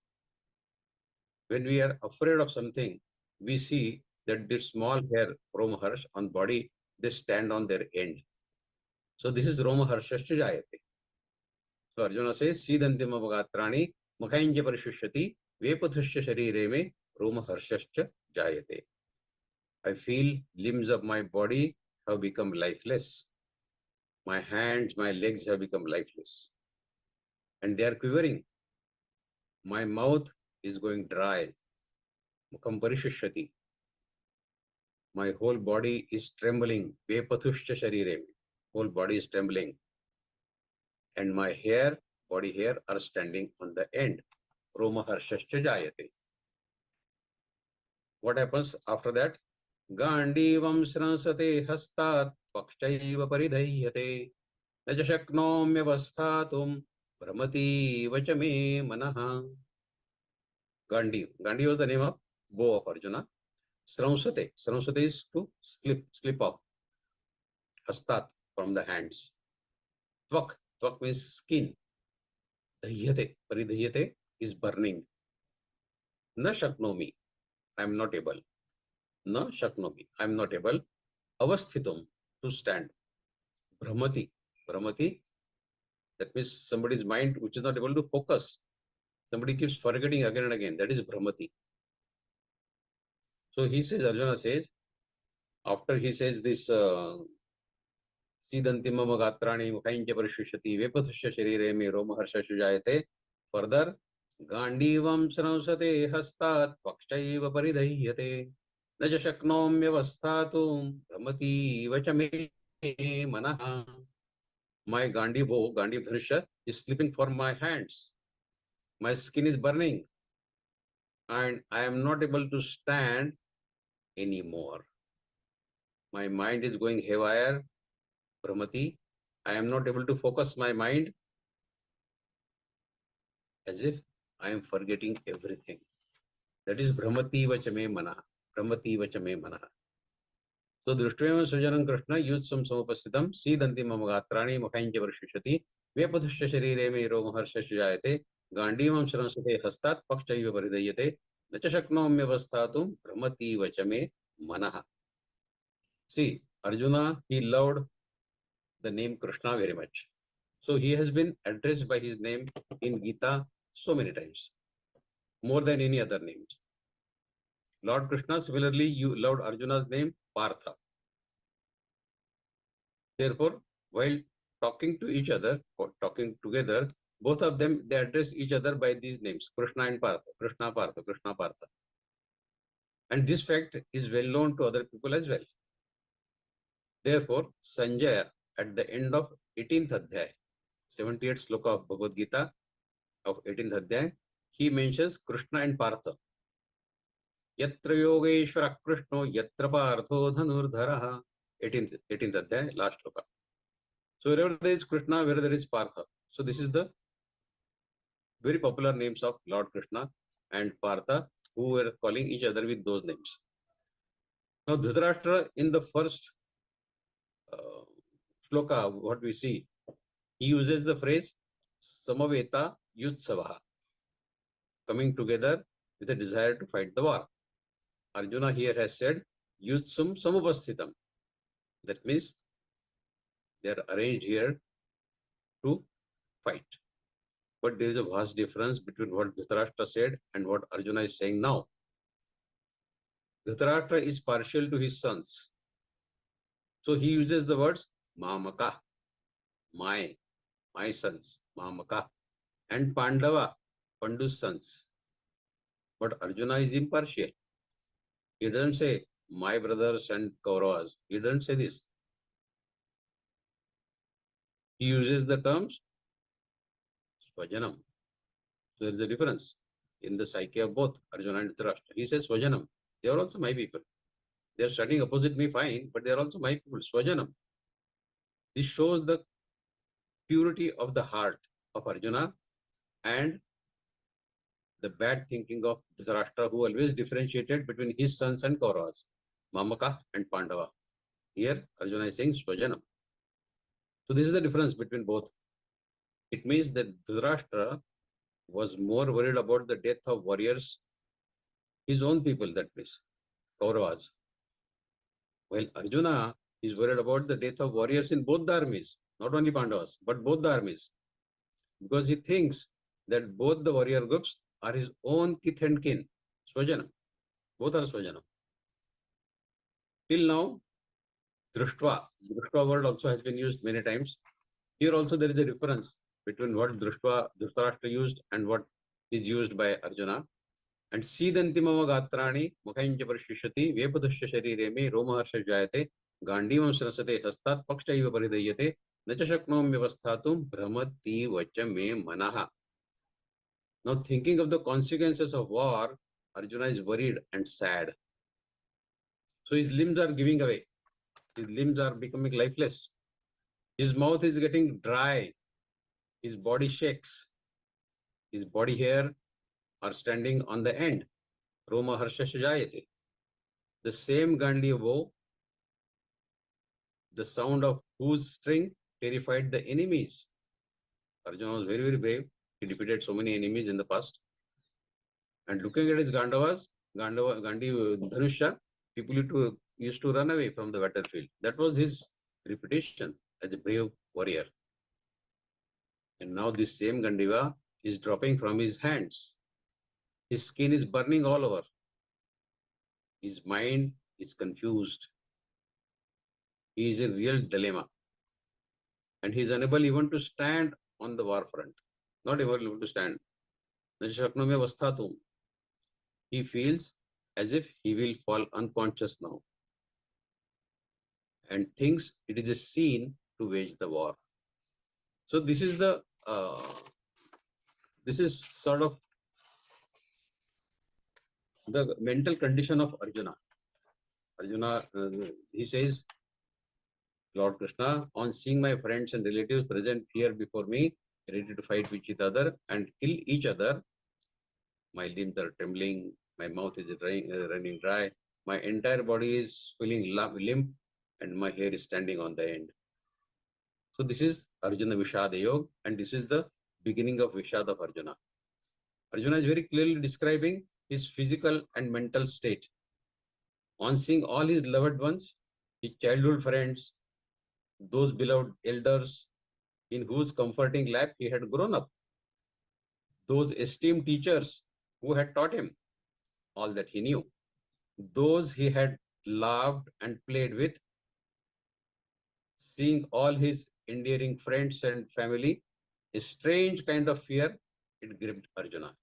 When we are afraid of something, we see that this small hair, Roma harsha, on body, they stand on their end. So this is Roma harshascha jayate. So Arjuna says, Sidanti mavagatrani mukhainja parishishyati vepathuscha sharire me Roma harshascha jayate. I feel limbs of my body have become lifeless. My hands, my legs have become lifeless. And they are quivering. My mouth is going dry. Mukham parishishyati. My whole body is trembling. Vepathuscha sharire. Whole body is trembling. and my hair, body hair are standing on the end. Romaharshascha jayate. What happens after that? Gandivam sransate hastat pakshaiva paridhyate naja shaknomyavasthatum brahmati vachame manaha. Gandhi was the name of bow of Arjuna. Sransate. Sransate is to slip off. Hastat, from the hands. Tvak. Tvak means skin. Dhyate. Paridhyate is burning. Na shaknomi. I am not able. Na shaknomi. I am not able. Avasthitum. To stand. Brahmati. Brahmati. That means somebody's mind which is not able to focus. Somebody keeps forgetting again and again. That is Brahmati. So he says, Arjuna says, after he says this, Sidanti mama gatrani mukhaincha parishishati vepathusya sharire me romaharsha jayate. Further, Gandivam sransate hastat pakshaiva paridhyate naja shaknomyavasthatum brahmati vachame manaha. My Gandhi bow, Gandhi Dhanusha is slipping from my hands. My skin is burning and I am not able to stand anymore. My mind is going haywire, Brahmati. I am not able to focus my mind, as if I am forgetting everything. That is Brahmati vachame manaha. Brahmati vachame manaha. So Drishtvayam Sujanam Krishna Yutsam Samapasthitam Sidanti Mamagatrani Mukhaincha Varshishati Vepathusya Sharire me Romaharsha Jayate Gandivam Shransate Hastat Pakshaiva Paridhyate Nacha Shaknomyavasthatum Brahmati Vachame Manaha. See, Arjuna, he loved the name Krishna very much. So he has been addressed by his name in Gita so many times, more than any other names. Lord Krishna, similarly, you loved Arjuna's name Partha. Therefore, while talking to each other or talking together, both of them, they address each other by these names, Krishna and Partha, Krishna Partha, Krishna Partha. And this fact is well known to other people as well. Therefore, Sanjaya, at the end of 18th Adhyay, 78th sloka of Bhagavad Gita of 18th Adhyay, he mentions Krishna and Partha. Yatra Yogeshwara Krishno Yatra Partho Dhanurdharaha. 18th Adhyay, last sloka. So wherever there is Krishna, wherever there is Partha. So this is the very popular names of Lord Krishna and Partha, who were calling each other with those names. Now Dhritarashtra, in the first shloka, what we see, he uses the phrase Samaveta Yutsavaha, coming together with a desire to fight the war. Arjuna here has said Yutsum Samupasthitam. That means they are arranged here to fight. But there is a vast difference between what Dhritarashtra said and what Arjuna is saying now. Dhritarashtra is partial to his sons. So he uses the words Mamaka, my sons, Mamaka, and Pandava, Pandu's sons. But Arjuna is impartial. He doesn't say my brothers and Kauravas. He doesn't say this. He uses the terms Swajanam. So there is a difference in the psyche of both Arjuna and Dhritarashtra. He says Swajanam. They are also my people. They are studying opposite me, fine, but they are also my people. Swajanam. This shows the purity of the heart of Arjuna and the bad thinking of Dhritarashtra, who always differentiated between his sons and Kauravas, Mamaka and Pandava. Here, Arjuna is saying Swajanam. So this is the difference between both. It means that Dhritarashtra was more worried about the death of warriors, his own people, that means Kauravas. While Arjuna is worried about the death of warriors in both the armies, not only Pandavas, but both the armies. Because he thinks that both the warrior groups are his own kith and kin. Swajanam. Both are Swajanam. Till now, Drishtva. Drishtva word also has been used many times. Here also there is a difference between what Dhritarashtra used and what is used by Arjuna. And Sidanti mama gatrani mukhaincha parishishati vepathusya sharire me romaharsha jayate gandivam srasate hastat pakshaiva paridhyate न च शक्नोमि व्यवस्थातुं भ्रमति वच मे मनः. Now thinking of the consequences of war, Arjuna is worried and sad. So his limbs are giving away. His limbs are becoming lifeless. His mouth is getting dry. His body shakes. His body hair are standing on the end. Roma harshasya jayate. The same Gandhi bow, the sound of whose string terrified the enemies. Arjuna was very, very brave. He defeated so many enemies in the past. And looking at his Gandhi Dhanusha, people used to run away from the battlefield. That was his reputation as a brave warrior. And now this same Gandiva is dropping from his hands. His skin is burning all over. His mind is confused. He is in real dilemma. And he is unable even to stand on the war front. Not able to stand. He feels as if he will fall unconscious now. And thinks it is a scene to wage the war. So this is the this is sort of the mental condition of Arjuna. Arjuna, he says, Lord Krishna, on seeing my friends and relatives present here before me, ready to fight with each other and kill each other, my limbs are trembling, my mouth is running dry, my entire body is feeling limp, and my hair is standing on the end. So this is Arjuna Vishada Yoga, and this is the beginning of Vishada of Arjuna. Arjuna is very clearly describing his physical and mental state. On seeing all his loved ones, his childhood friends, those beloved elders in whose comforting lap he had grown up, those esteemed teachers who had taught him all that he knew, those he had loved and played with, seeing all his endearing friends and family, a strange kind of fear, it gripped Arjuna.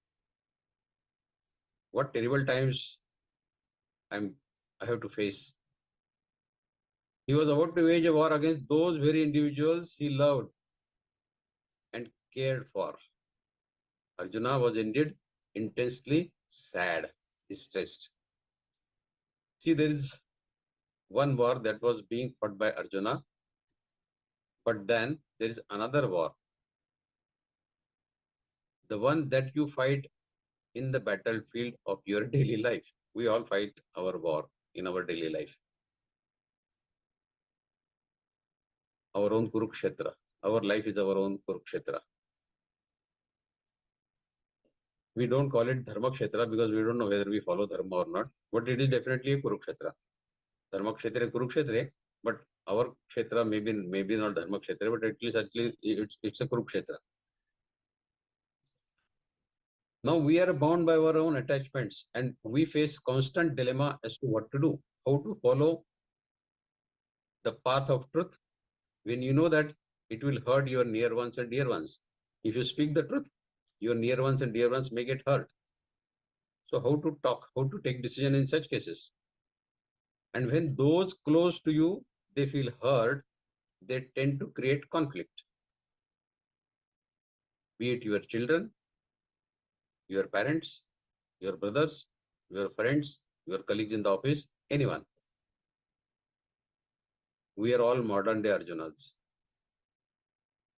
What terrible times I have to face. He was about to wage a war against those very individuals he loved and cared for. Arjuna was indeed intensely sad, distressed. See, there is one war that was being fought by Arjuna, but then there is another war. The one that you fight in the battlefield of your daily life. We all fight our war in our daily life. Our own Kurukshetra. Our life is our own Kurukshetra. We don't call it Dharma Kshetra because we don't know whether we follow Dharma or not, but it is definitely a Kurukshetra. Dharma Kshetra is Kurukshetra, but our Kshetra maybe not Dharma Kshetra, but at least it's a Kurukshetra. Now we are bound by our own attachments and we face constant dilemma as to what to do, how to follow the path of truth when you know that it will hurt your near ones and dear ones. If you speak the truth, your near ones and dear ones may get hurt. So how to talk, how to take decision in such cases? And when those close to you, they feel hurt, they tend to create conflict. Be it your children, your parents, your brothers, your friends, your colleagues in the office, anyone. We are all modern day Arjunas.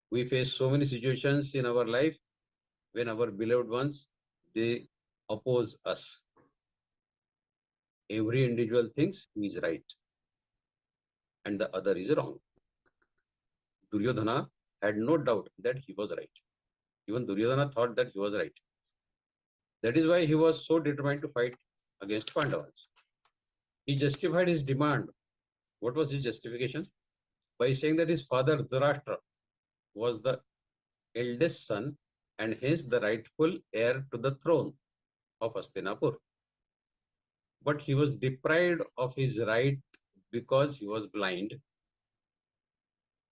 We face so many situations in our life when our beloved ones, they oppose us. Every individual thinks he is right and the other is wrong. Duryodhana had no doubt that he was right. Even Duryodhana thought that he was right. That is why he was so determined to fight against Pandavas. He justified his demand. What was his justification? By saying that his father Dhritarashtra was the eldest son and hence the rightful heir to the throne of Hastinapur. But he was deprived of his right because he was blind,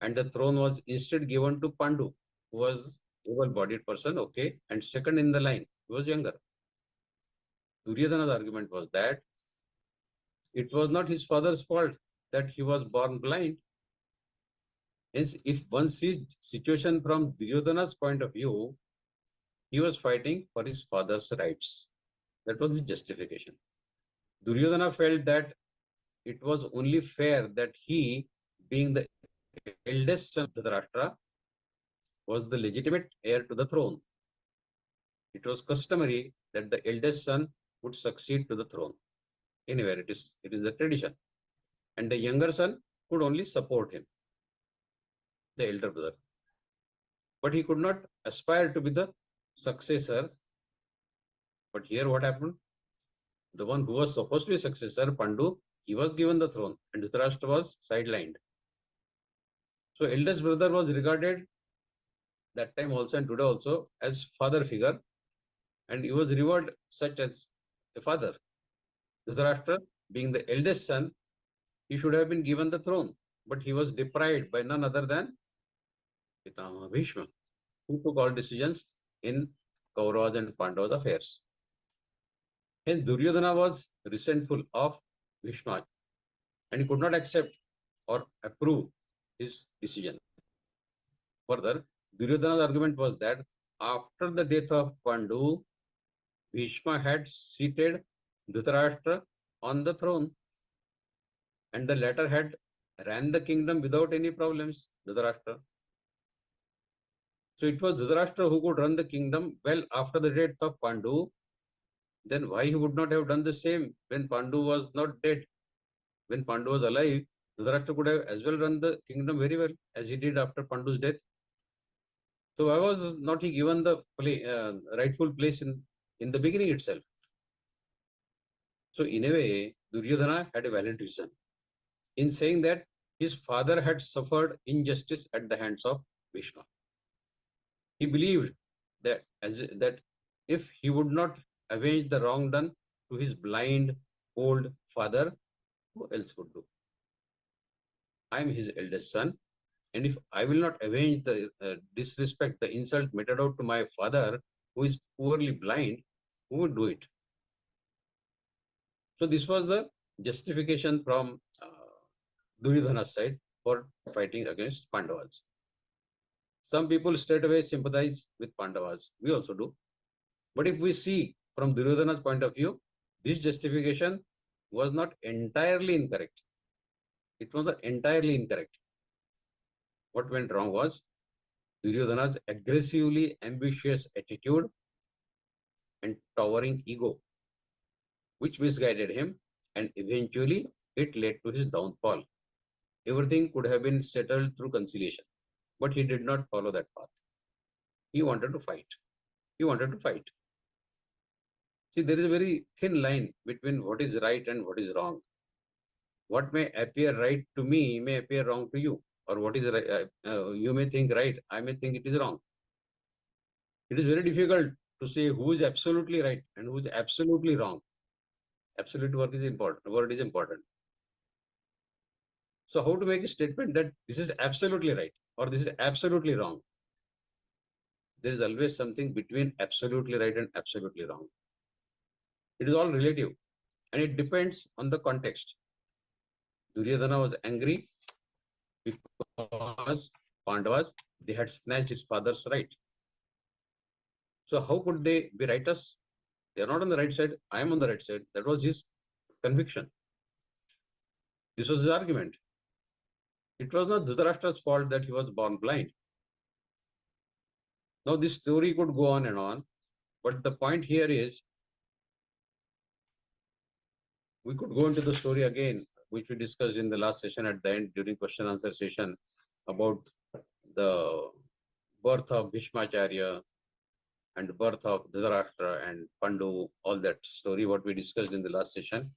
and the throne was instead given to Pandu, who was able-bodied person, okay, and second in the line, he was younger. Duryodhana's argument was that it was not his father's fault that he was born blind. Hence, if one sees situation from Duryodhana's point of view, he was fighting for his father's rights. That was his justification. Duryodhana felt that it was only fair that he, being the eldest son of Dhritarashtra, was the legitimate heir to the throne. It was customary that the eldest son would succeed to the throne. Anywhere it is the tradition. And the younger son could only support him, the elder brother. But he could not aspire to be the successor. But here what happened? The one who was supposed to be successor, Pandu, he was given the throne and Dhritarashtra was sidelined. So eldest brother was regarded that time also and today also as father figure, and he was revered such as a father. Dhritarashtra, being the eldest son, he should have been given the throne, but he was deprived by none other than Pitama Bhishma, who took all decisions in Kauravas and Pandavas affairs. Hence Duryodhana was resentful of Bhishma and he could not accept or approve his decision. Further, Duryodhana's argument was that after the death of Pandu, Bhishma had seated Dhritarashtra on the throne and the latter had ran the kingdom without any problems, Dhritarashtra. So it was Dhritarashtra who could run the kingdom well after the death of Pandu. Then why he would not have done the same when Pandu was not dead? When Pandu was alive, Dhritarashtra could have as well run the kingdom very well as he did after Pandu's death. So why was not he given the rightful place in the beginning itself? So in a way, Duryodhana had a valid reason in saying that his father had suffered injustice at the hands of Bhishma. He believed that if he would not avenge the wrong done to his blind, old father, who else would do? I am his eldest son, and if I will not avenge the disrespect, the insult meted out to my father, who is poorly blind, who would do it? So this was the justification from Duryodhana's side for fighting against Pandavas. Some people straight away sympathize with Pandavas. We also do. But if we see from Duryodhana's point of view, this justification was not entirely incorrect. It was not entirely incorrect. What went wrong was Duryodhana's aggressively ambitious attitude and towering ego, which misguided him, and eventually it led to his downfall. Everything could have been settled through conciliation, but he did not follow that path. He wanted to fight. See, there is a very thin line between what is right and what is wrong. What may appear right to me may appear wrong to you, or what is right, you may think right, I may think it is wrong. It is very difficult to say who is absolutely right and who is absolutely wrong. Absolute word is important. So how to make a statement that this is absolutely right or this is absolutely wrong? There is always something between absolutely right and absolutely wrong. It is all relative and it depends on the context. Duryodhana was angry because Pandavas, they had snatched his father's right. So how could they be righteous? They are not on the right side. I am on the right side. That was his conviction. This was his argument. It was not Dhritarashtra's fault that he was born blind. Now this story could go on and on, but the point here is, we could go into the story again, which we discussed in the last session at the end during question answer session about the birth of Bhishmacharya and the birth of Dhritarashtra and Pandu, all that story what we discussed in the last session.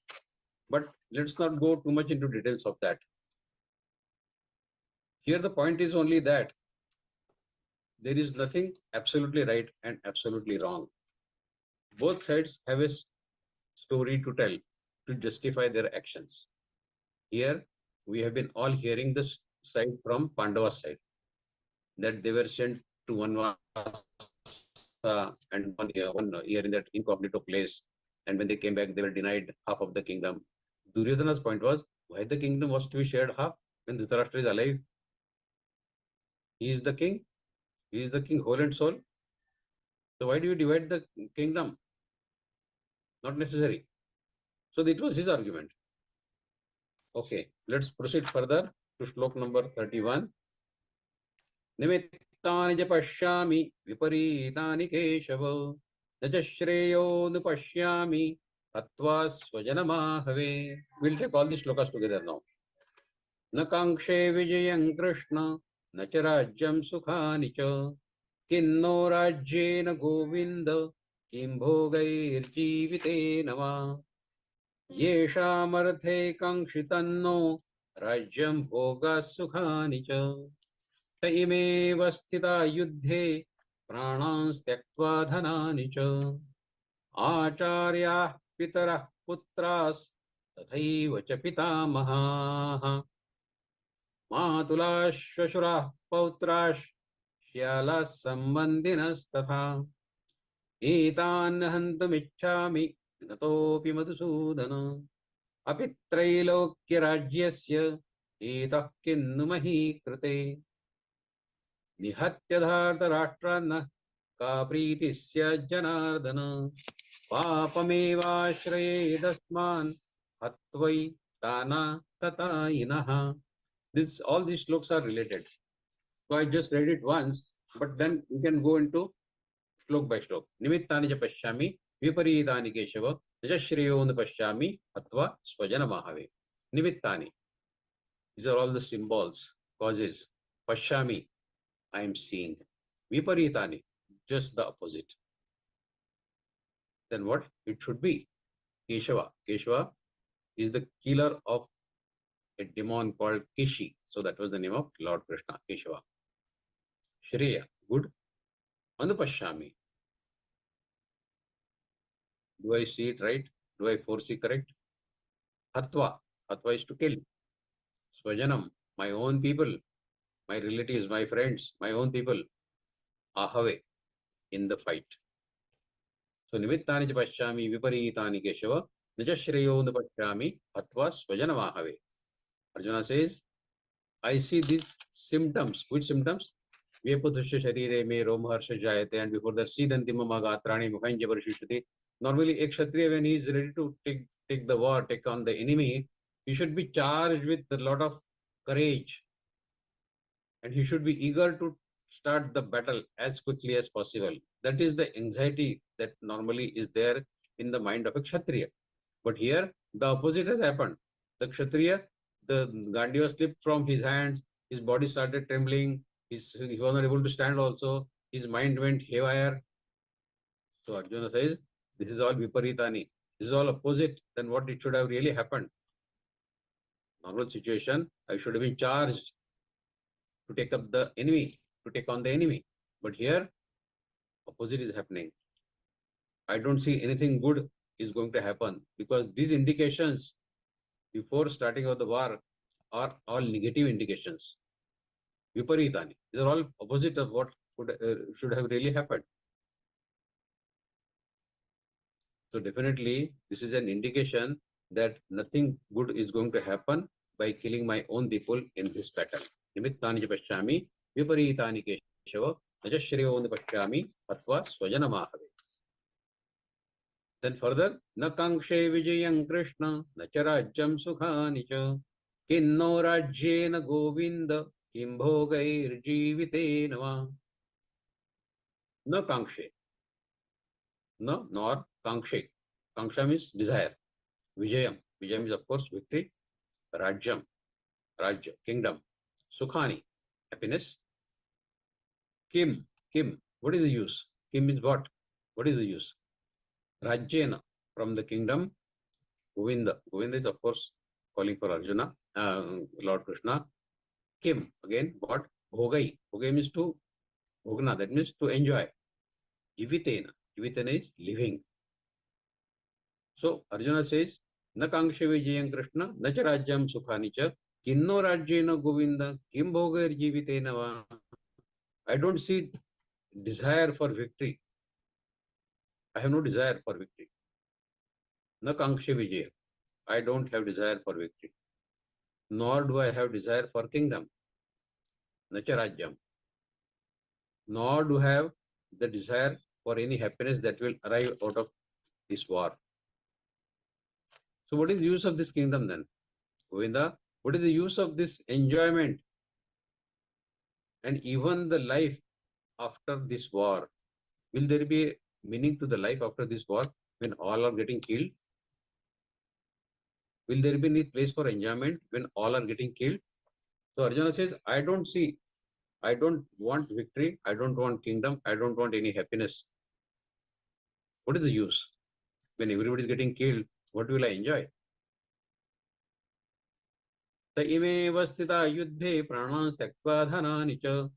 But let's not go too much into details of that. Here the point is only that there is nothing absolutely right and absolutely wrong. Both sides have a story to tell to justify their actions. Here we have been all hearing this side from Pandava's side, that they were sent to Vanvasa and 1 year in that incognito place, and when they came back they were denied half of the kingdom. Duryodhana's point was, why the kingdom was to be shared half when Dhritarashtra is alive? He is the king. He is the king, whole and soul. So why do you divide the kingdom? Not necessary. So it was his argument. Okay, let's proceed further to slok number 31. Nimittani ja pashyami viparitani keshava na ja shreyo nupashyami hatva swajanamahave. We'll take all these slokas together now. न कांक्षे विजयं कृष्ण न च राज्यं सुखानि च किन्नो राज्येन गोविन्द किं भोगैर्जीवितेन वा येषामर्थे काङ्क्षितन्नो राज्यं भोगाः सुखानि च त इमेव स्थिता युद्धे प्राणान् त्यक्त्वा धनानि च आचार्याः पितरः पुत्रास्तथैव च पितामहाः मातुलाः श्वशुराः पौत्राः श्यालाः सम्बन्धिनस्तथा एतान् हन्तुमिच्छामि नतोऽपि मधुसूदन अपि त्रैलोक्यराज्यस्य एतः किन्नु मही कृते निहत्य धार्तराष्ट्रान्नः का प्रीतिः स्यात् जनार्दन पापमेवाश्रयेदस्मान् हत्वै ताना ततायिनः. All these slokas are related. So I just read it once, but then we can go into slok by slok. Nimittani ja pashyami viparitani keshava naja shreyo pashyami atva swajana mahave. Nimittani. These are all the symbols, causes. Pashyami, I am seeing. Viparitani, just the opposite. Then what? It should be Keshava. Keshava is the killer of a demon called Keshi. So that was the name of Lord Krishna, Keshava. Shreya, good. Anupashyami. Do I see it right? Do I foresee correct? Hatva. Hatva is to kill. Swajanam, my own people, my relatives, my friends, my own people. Ahave, in the fight. So nimittani ja pashyami viparitani keshava naja shreyo pashyami hatva swajanam ahave. Arjuna says, I see these symptoms. Which symptoms? Vyaputusha sharire me romharsha jayate, and before that, sidanti mama gatrani mukhainja varshishati. Normally, a kshatriya, when he is ready to take the war, take on the enemy, he should be charged with a lot of courage. And he should be eager to start the battle as quickly as possible. That is the anxiety that normally is there in the mind of a kshatriya. But here, the opposite has happened. The kshatriya, the Gandiva slipped from his hands, his body started trembling, he was not able to stand also, his mind went haywire. So Arjuna says, this is all viparitani. This is all opposite than what it should have really happened. Normal situation, I should have been charged to take up the enemy, to take on the enemy. But here, opposite is happening. I don't see anything good is going to happen, because these indications before starting of the war are all negative indications. Viparitani. These are all opposite of what should have really happened. So definitely, this is an indication that nothing good is going to happen by killing my own people in this battle. Nimittani ja pashyami viparitani keshava naja shreyo pashyami atva swajana mahave. Then further, na kangshe vijayam krishna na cha rajyam sukhani cha kinno rajyena govinda kim bhogair jivitena va. Na kangshe. No, nor kangshe. Kangsha means desire. Vijayam. Vijayam is of course victory. Rajyam. Rajya, kingdom. Sukhani, happiness. Kim. Kim. What is the use? Kim is what? What is the use? Rajyena, from the kingdom. Govinda. Govinda is of course calling for Arjuna, Lord Krishna. Kim, again, what? Bhogai. Bhogai means to bhogna, that means to enjoy. Jivitena. Jivitena is living. So Arjuna says, na kangshe vijayam krishna, na cha rajyam sukhani cha, kinno rajyena govinda, kim bhogair jivitena va. I don't see desire for victory. I have no desire for victory. Na kangshe vijayam. I don't have desire for victory. Nor do I have desire for kingdom. Na cha rajyam. nor do have the desire for any happiness that will arrive out of this war. So what is the use of this kingdom then? Govinda, what is the use of this enjoyment and even the life after this war? Will there be a meaning to the life after this war when all are getting killed? Will there be any place for enjoyment when all are getting killed? So Arjuna says, I don't see, I don't want victory, I don't want kingdom, I don't want any happiness. What is the use? When everybody is getting killed, what will I enjoy? त इमेव स्थिता युद्धे प्राणान् त्यक्त्वा धनानि च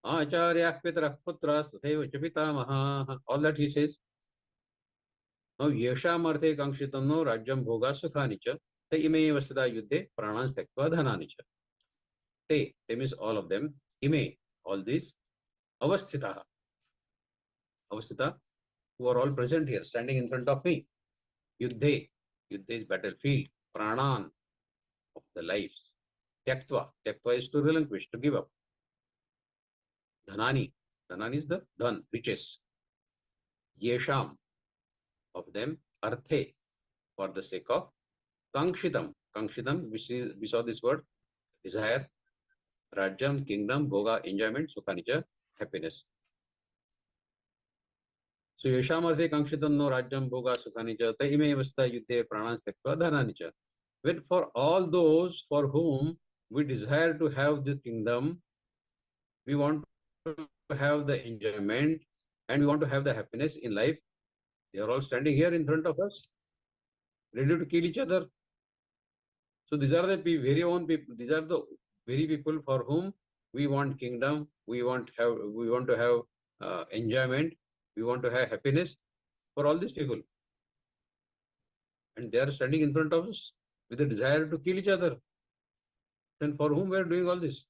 आचार्याः पितरः पुत्रास्तथैव च पितामहाः. All that he says. Now येषाम् अर्थे काङ्क्षितं नो राज्यं भोगा सुखानि च त इमेव स्थिता युद्धे प्राणान् त्यक्त्वा धनानि च. They means all of them. Ime, all these. Avasthitaha. Avasthita, who are all present here, standing in front of me. Yuddhe, Yuddhe is battlefield. Pranan, of the lives. Tyaktva, Tyaktva is to relinquish, to give up. Dhanani, Dhanani is the dhan, riches. Yesham, of them. Arthe, for the sake of. Kangshitam, Kangshitam, we saw this word, desire. Rajyam, kingdom, bhoga, enjoyment, sukhanicha, happiness. So yesham arthe kangshitam no rajyam bhoga sukhanicha ta ime avastha yuddhe pranan त्यक्त्वा dhananicha. When for all those for whom we desire to have the kingdom, we want to have the enjoyment and we want to have the happiness in life, they are all standing here in front of us, ready to kill each other. So these are the very own people, these are the very people for whom we want kingdom, we want to have enjoyment, we want to have happiness, for all these people. And they are standing in front of us with a desire to kill each other. Then for whom we are doing all this?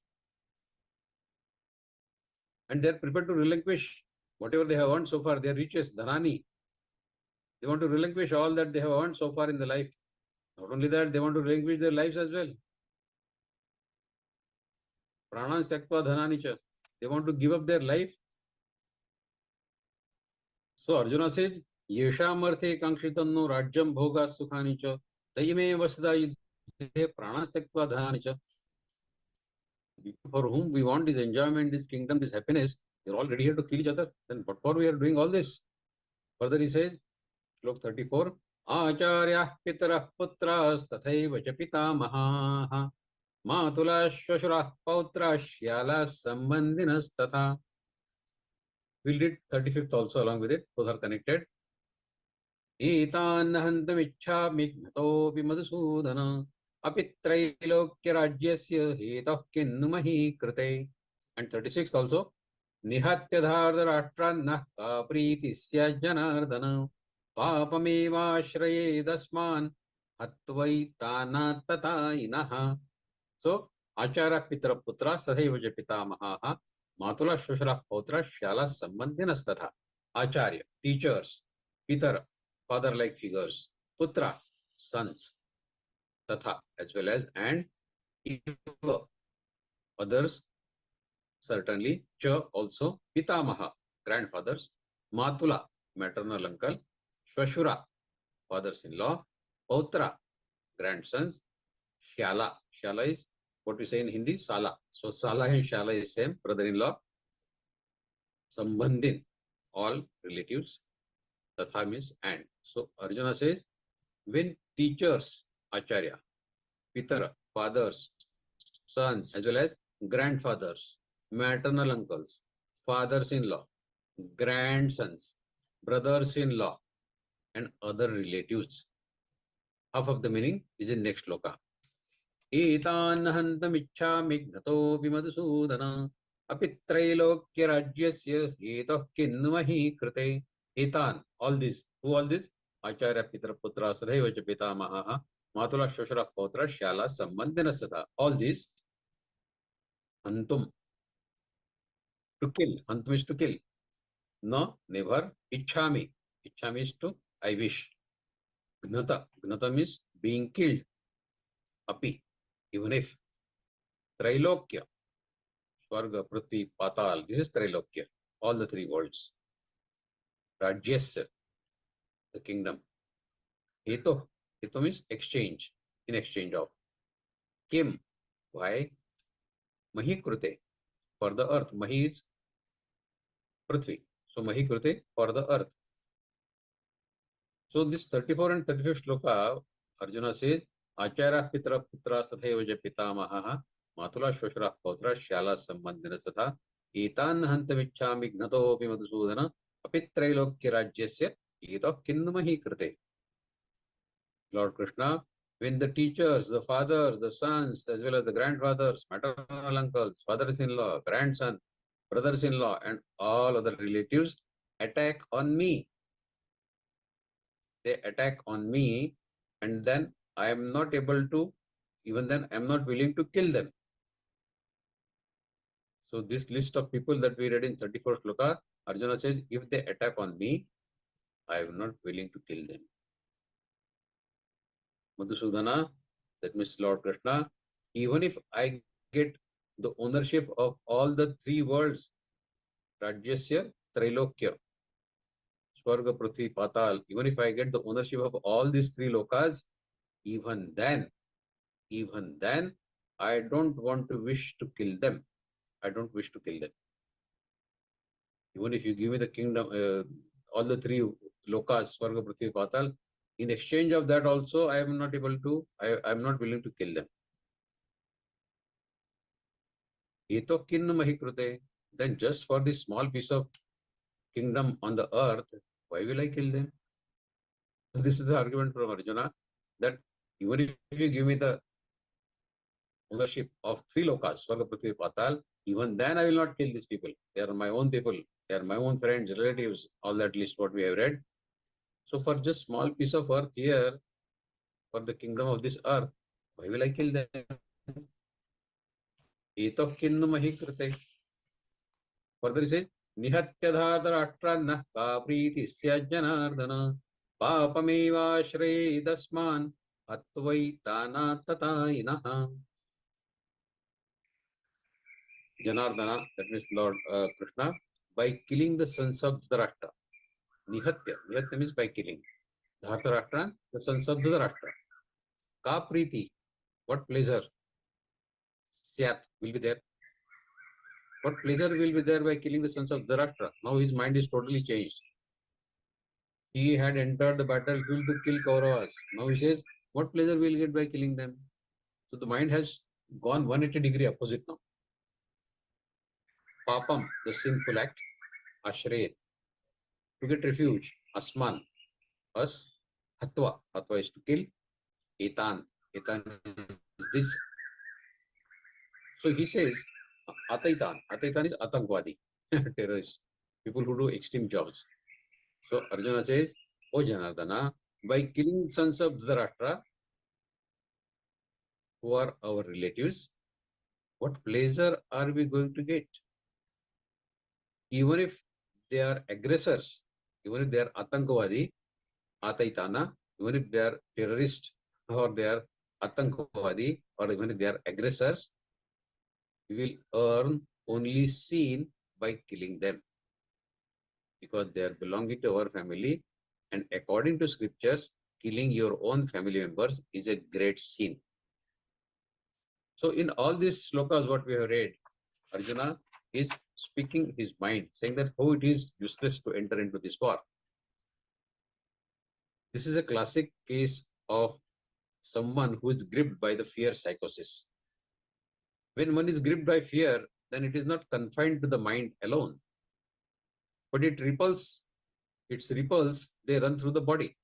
And they are prepared to relinquish whatever they have earned so far, their riches, dhanani. They want to relinquish all that they have earned so far in the life. Not only that, they want to relinquish their lives as well. Pranan त्यक्त्वा dhanani cha. They want to give up their life. So Arjuna says, Yesham arthe kangshitam no rajyam bhoga sukhani cha taime vasda yuddhe pranan त्यक्त्वा dhanani cha. For whom we want this enjoyment, this kingdom, this happiness, they are all ready here to kill each other. Then what for we are doing all this? Further he says, Slok 34, Acharyah pitarah putras tathaiva cha pitamahaha Matula shvashurah pautra shyala sambandhinas tatha. We'll read 35th also along with it. Both are connected. Etan nahantam ichchami gnatopi madhusudana apitrailokya rajyasya hetah kinnumahi krite. And 36th also. Nihatya dharda rashtranah kapritisya janardana papameva shraye dasman hatvai tana tatainaha. So, Acharya Pitra Putra Sadhaiva Pitamaha Matula Shvashra Pautra Shala Sambandhinas Tatha. Acharya, teachers, Pitar, father-like figures, Putra, sons, Tatha, as well as, and Iva, others, certainly, Cha, also, Pitamaha, grandfathers, Matula, maternal uncle, Shvashura, fathers-in-law, Pautra, grandsons, Shala, Shala is what we say in Hindi, Sala. So Sala and Shala is same, brother-in-law. Sambandhin, all relatives. Tatha means and. So Arjuna says, when teachers, Acharya, Pitara, fathers, sons, as well as grandfathers, maternal uncles, fathers-in-law, grandsons, brothers-in-law, and other relatives. Half of the meaning is in next loka. Etan hantamichchami gnatopi madhusudana apitrailokya rajyasya hetah kinnumahi krite. Etan, all this. Who all this? Acharya Pitra Putra Sadhaiva cha Pitamaha Matula Shvashra Pautra Shala Sambandhinasatha. All this. Hantum, to kill. Hantum is to kill. No, never. Ichchami. Ichchami is to I wish. Gnata. Gnata means being killed. Api. Even if Trailokya, Swarga, Prithvi, Patal, this is Trailokya. all the three worlds. Rajyasya, the kingdom. Heto, heto means exchange, in exchange of. Kim, why? Mahi krute, for the earth. Mahi is Prithvi. So Mahi krute, for the earth. So this 34 and 35 shloka, Arjuna says, Acharya pitra putra sathaivaja pitamaha matula shvashra pautra shyala sambandhina satha etan hantamichhami gnatopi madhusudana apitrailokya rajyasya eto kinnumahi krite. Lord Krishna, when the teachers, the fathers, the sons, as well as the grandfathers, maternal uncles, fathers-in-law, grandson, brothers-in-law, and all other relatives attack on me, they attack on me, and then I am not able to, even then I am not willing to kill them. So this list of people that we read in 34th shloka, Arjuna says, if they attack on me, I am not willing to kill them. Madhusudana, that means Lord Krishna, even if I get the ownership of all the three worlds, Rajyasya, Trailokya, Swarga, Prithvi, Patal, even if I get the ownership of all these three lokas, even then, I don't want to wish to kill them. I don't wish to kill them. Even if you give me the kingdom, all the three lokas, Swarga, Prithvi, Patal, in exchange of that also, I am not able to, I am not willing to kill them. Eto kinnu mahi krute, then just for this small piece of kingdom on the earth, why will I kill them? So this is the argument from Arjuna, that even if you give me the ownership of three lokas, Swarga, Prithvi, Patal, even then I will not kill these people. They are my own people. They are my own friends, relatives, all that list what we have read. So for just small piece of earth here, for the kingdom of this earth, why will I kill them? Eto kinnu mahi krite. Further he says, Nihatya dhatarashtrannah ka priti janardana papameva shre dasman atvaitana tatainaha. Janardana, that means Lord Krishna, by killing the sons of Dhritarashtra. Nihatya, Nihatya means by killing. Dhritarashtra, the sons of Dhritarashtra. Ka priti, what pleasure? Syat, will be there. What pleasure will be there by killing the sons of Dhritarashtra? Now his mind is totally changed. He had entered the battlefield to kill Kauravas. Now he says, what pleasure will get by killing them? So the mind has gone 180-degree opposite now. Papam, the sinful act. Ashrayet, to get refuge. Asman, us. Hatva, Hatva is to kill. Etan, Etan is this. So he says, Ataitan, Ataitan is Atangwadi, terrorists, people who do extreme jobs. So Arjuna says, O Janardana, by killing sons of Dhritarashtra, who are our relatives, what pleasure are we going to get? Even if they are aggressors, even if they are Atankavadi, Ataitana, even if they are terrorists or they are Atankavadi, or even if they are aggressors, we will earn only sin by killing them, because they are belonging to our family, and according to scriptures, killing your own family members is a great sin. So in all these slokas what we have read, Arjuna is speaking his mind, saying that how it is useless to enter into this war. This is a classic case of someone who is gripped by the fear psychosis. When one is gripped by fear, then it is not confined to the mind alone, but its ripples, they run through the body.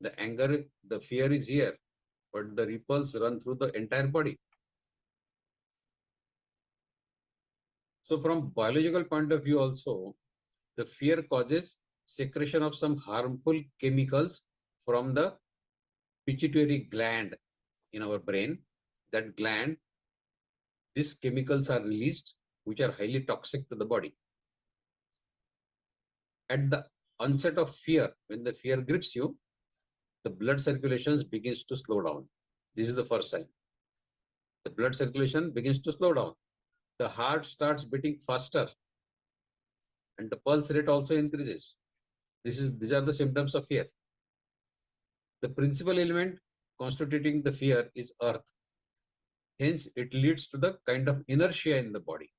The anger, the fear is here, but the ripples run through the entire body. So from biological point of view also, the fear causes secretion of some harmful chemicals from the pituitary gland in our brain. That gland, these chemicals are released, which are highly toxic to the body. At the onset of fear, when the fear grips you, the blood circulation begins to slow down. This is the first sign. The blood circulation begins to slow down. The heart starts beating faster. and the pulse rate also increases. These are the symptoms of fear. The principal element constituting the fear is earth. Hence, it leads to the kind of inertia in the body.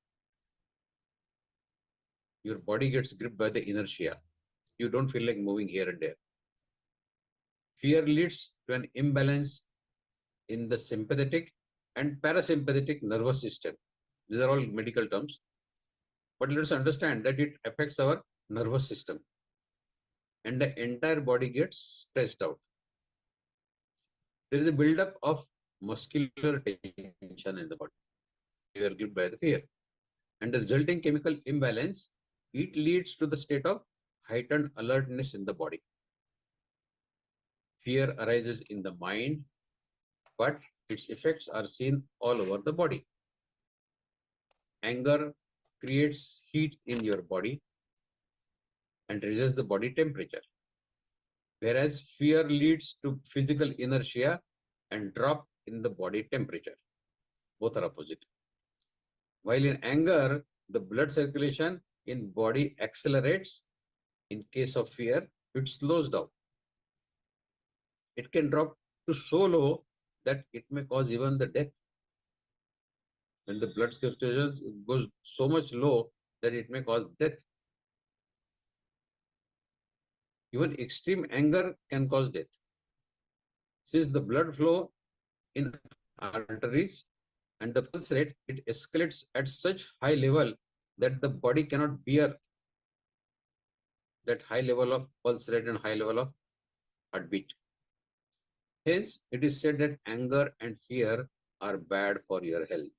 Your body gets gripped by the inertia. You don't feel like moving here and there. Fear leads to an imbalance in the sympathetic and parasympathetic nervous system. These are all medical terms. But let us understand that it affects our nervous system. And the entire body gets stressed out. There is a buildup of muscular tension in the body. You are gripped by the fear. And the resulting chemical imbalance, it leads to the state of heightened alertness in the body. Fear arises in the mind, but its effects are seen all over the body. Anger creates heat in your body and raises the body temperature, whereas fear leads to physical inertia and drop in the body temperature. Both are opposite. While in anger, the blood circulation in body accelerates. In case of fear, it slows down. It can drop to so low that it may cause even the death. When the blood circulation goes so much low that it may cause death. Even extreme anger can cause death. Since the blood flow in arteries and the pulse rate, it escalates at such high level that the body cannot bear that high level of pulse rate and high level of heartbeat. Hence, it is said that anger and fear are bad for your health.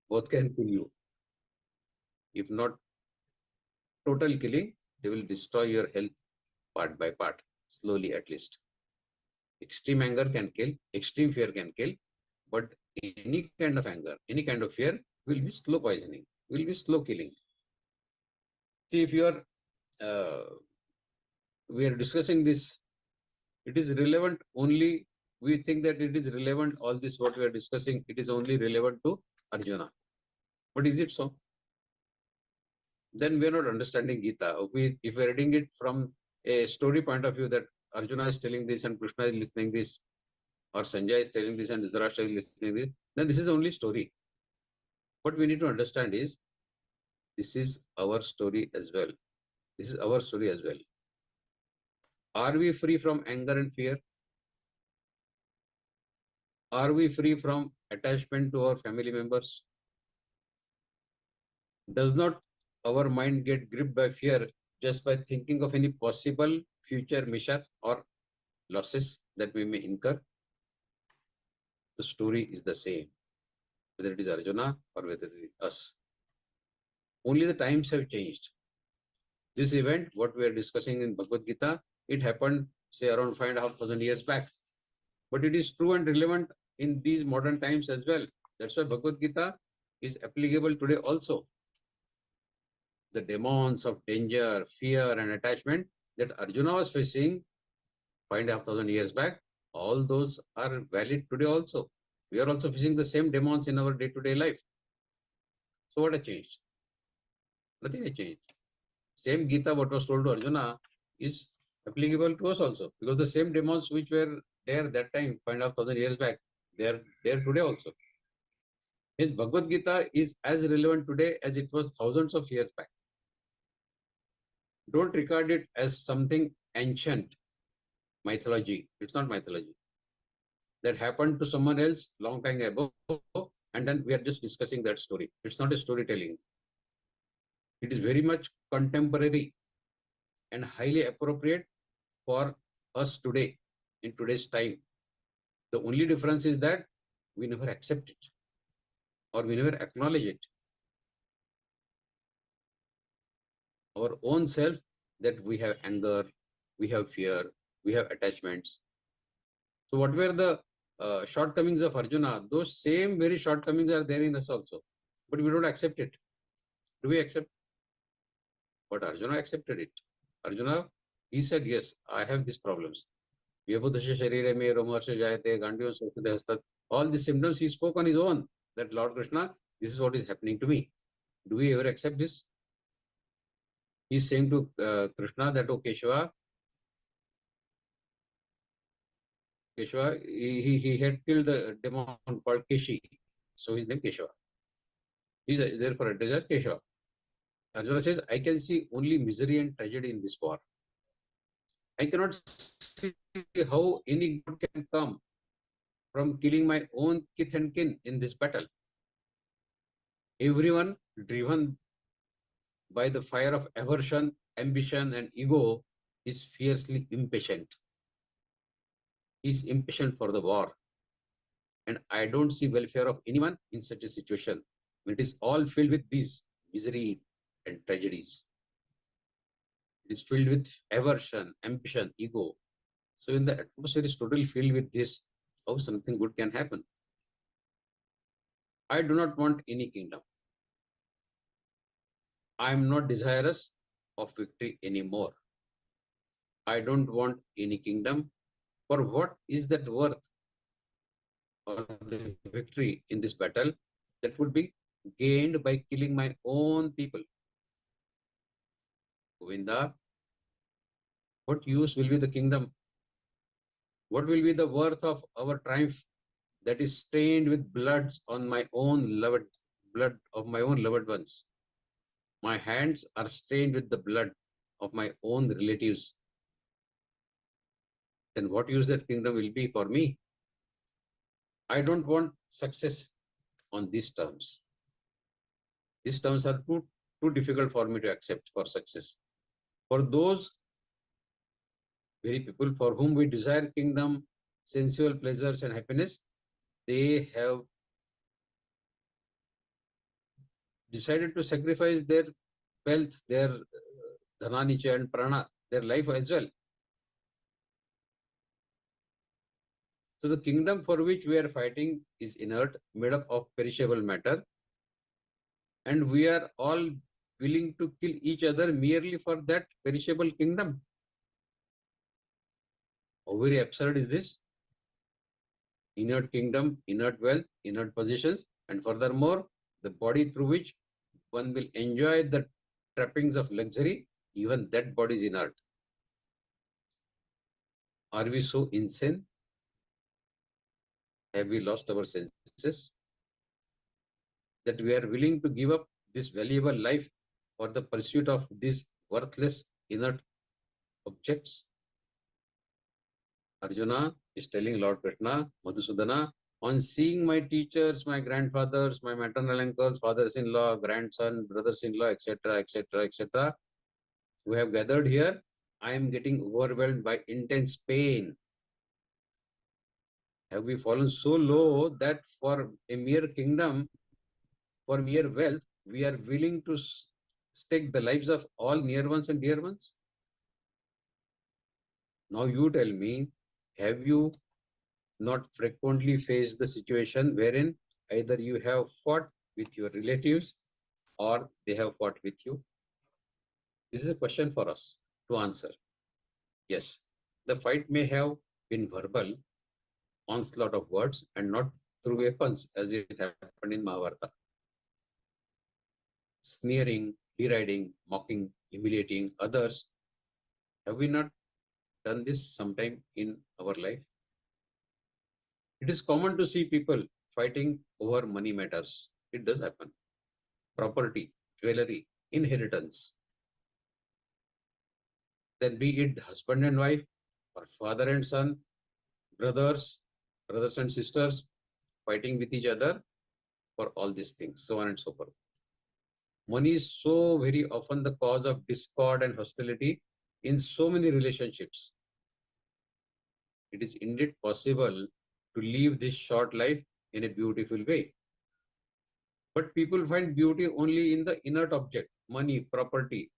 Both can kill you. If not total killing, they will destroy your health part by part, slowly at least. Extreme anger can kill, extreme fear can kill, but any kind of anger, any kind of fear will be slow poisoning, will be slow killing. See, if you are, we are discussing this, it is relevant only, we think that it is relevant, all this what we are discussing, it is only relevant to Arjuna. But is it so? Then we are not understanding Gita. If we are reading it from a story point of view that Arjuna is telling this and Krishna is listening this, or Sanjay is telling this and Dhritarashtra is listening this, then this is only story. What we need to understand is, this is our story as well. This is our story as well. Are we free from anger and fear? Are we free from attachment to our family members? Does not our mind get gripped by fear just by thinking of any possible future mishaps or losses that we may incur? The story is the same, whether it is Arjuna or whether it is us. Only the times have changed. This event, what we are discussing in Bhagavad Gita, it happened, say, around 5,500 years back. But it is true and relevant in these modern times as well. That's why Bhagavad Gita is applicable today also. The demons of danger, fear and attachment that Arjuna was facing 5,500 years back, all those are valid today also. We are also facing the same demons in our day-to-day life. So what has changed? Nothing has changed. Same Gita, what was told to Arjuna, is applicable to us also. Because the same demons which were there that time, 5,500 years back, they are there today also. His Bhagavad Gita is as relevant today as it was thousands of years back. Don't regard it as something ancient mythology. It's not mythology. That happened to someone else long time ago, and then we are just discussing that story. It's not a storytelling. It is very much contemporary and highly appropriate for us today, in today's time. The only difference is that we never accept it or we never acknowledge it. Our own self, that we have anger, we have fear, we have attachments. So what were the shortcomings of Arjuna? Those same very shortcomings are there in us also. But we don't accept it. Do we accept? But Arjuna accepted it. Arjuna, he said, yes, I have these problems. All these symptoms he spoke on his own. That Lord Krishna, this is what is happening to me. Do we ever accept this? He's saying to Krishna that, oh Keshava, he had killed a demon called Keshi. So his name Keshava. He's therefore addressed as Keshava. Arjuna says, I can see only misery and tragedy in this war. I cannot see how any good can come from killing my own kith and kin in this battle. Everyone driven by the fire of aversion, ambition, and ego is fiercely impatient. Is impatient for the war. And I don't see welfare of anyone in such a situation. It is all filled with these misery and tragedies. It is filled with aversion, ambition, ego. So when the atmosphere is totally filled with this, how something good can happen? I do not want any kingdom. I am not desirous of victory anymore. I don't want any kingdom. For what is that worth or the victory in this battle that would be gained by killing my own people? Govinda, what use will be the kingdom? What will be the worth of our triumph that is stained with blood on my own loved blood of my own loved ones? My hands are stained with the blood of my own relatives. Then what use that kingdom will be for me? I don't want success on these terms. These terms are too difficult for me to accept for success. For those very people for whom we desire kingdom, sensual pleasures and happiness, they have decided to sacrifice their wealth, their dhananicha and prana, their life as well. So the kingdom for which we are fighting is inert, made up of perishable matter, and we are all willing to kill each other merely for that perishable kingdom. How very absurd is this? Inert kingdom, inert wealth, inert positions, and furthermore, the body through which one will enjoy the trappings of luxury, even that body is inert. Are we so insane? Have we lost our senses? That we are willing to give up this valuable life for the pursuit of these worthless, inert objects? Arjuna is telling Lord Krishna, Madhusudana, on seeing my teachers, my grandfathers, my maternal uncles, fathers-in-law, grandson, brothers-in-law, etc., etc., etc., who have gathered here, I am getting overwhelmed by intense pain. Have we fallen so low that for a mere kingdom, for mere wealth, we are willing to stake the lives of all near ones and dear ones? Now you tell me, have you not frequently faced the situation wherein either you have fought with your relatives or they have fought with you? This is a question for us to answer. Yes, the fight may have been verbal, onslaught of words, and not through weapons as it happened in Mahabharata. Sneering, deriding, mocking, humiliating others. Have we not done this sometime in our life? It is common to see people fighting over money matters. It does happen. Property, jewelry, inheritance. Then be it husband and wife, or father and son, brothers and sisters, fighting with each other for all these things, so on and so forth. Money is so very often the cause of discord and hostility in so many relationships. It is indeed possible to live this short life in a beautiful way. But people find beauty only in the inert object, money, property.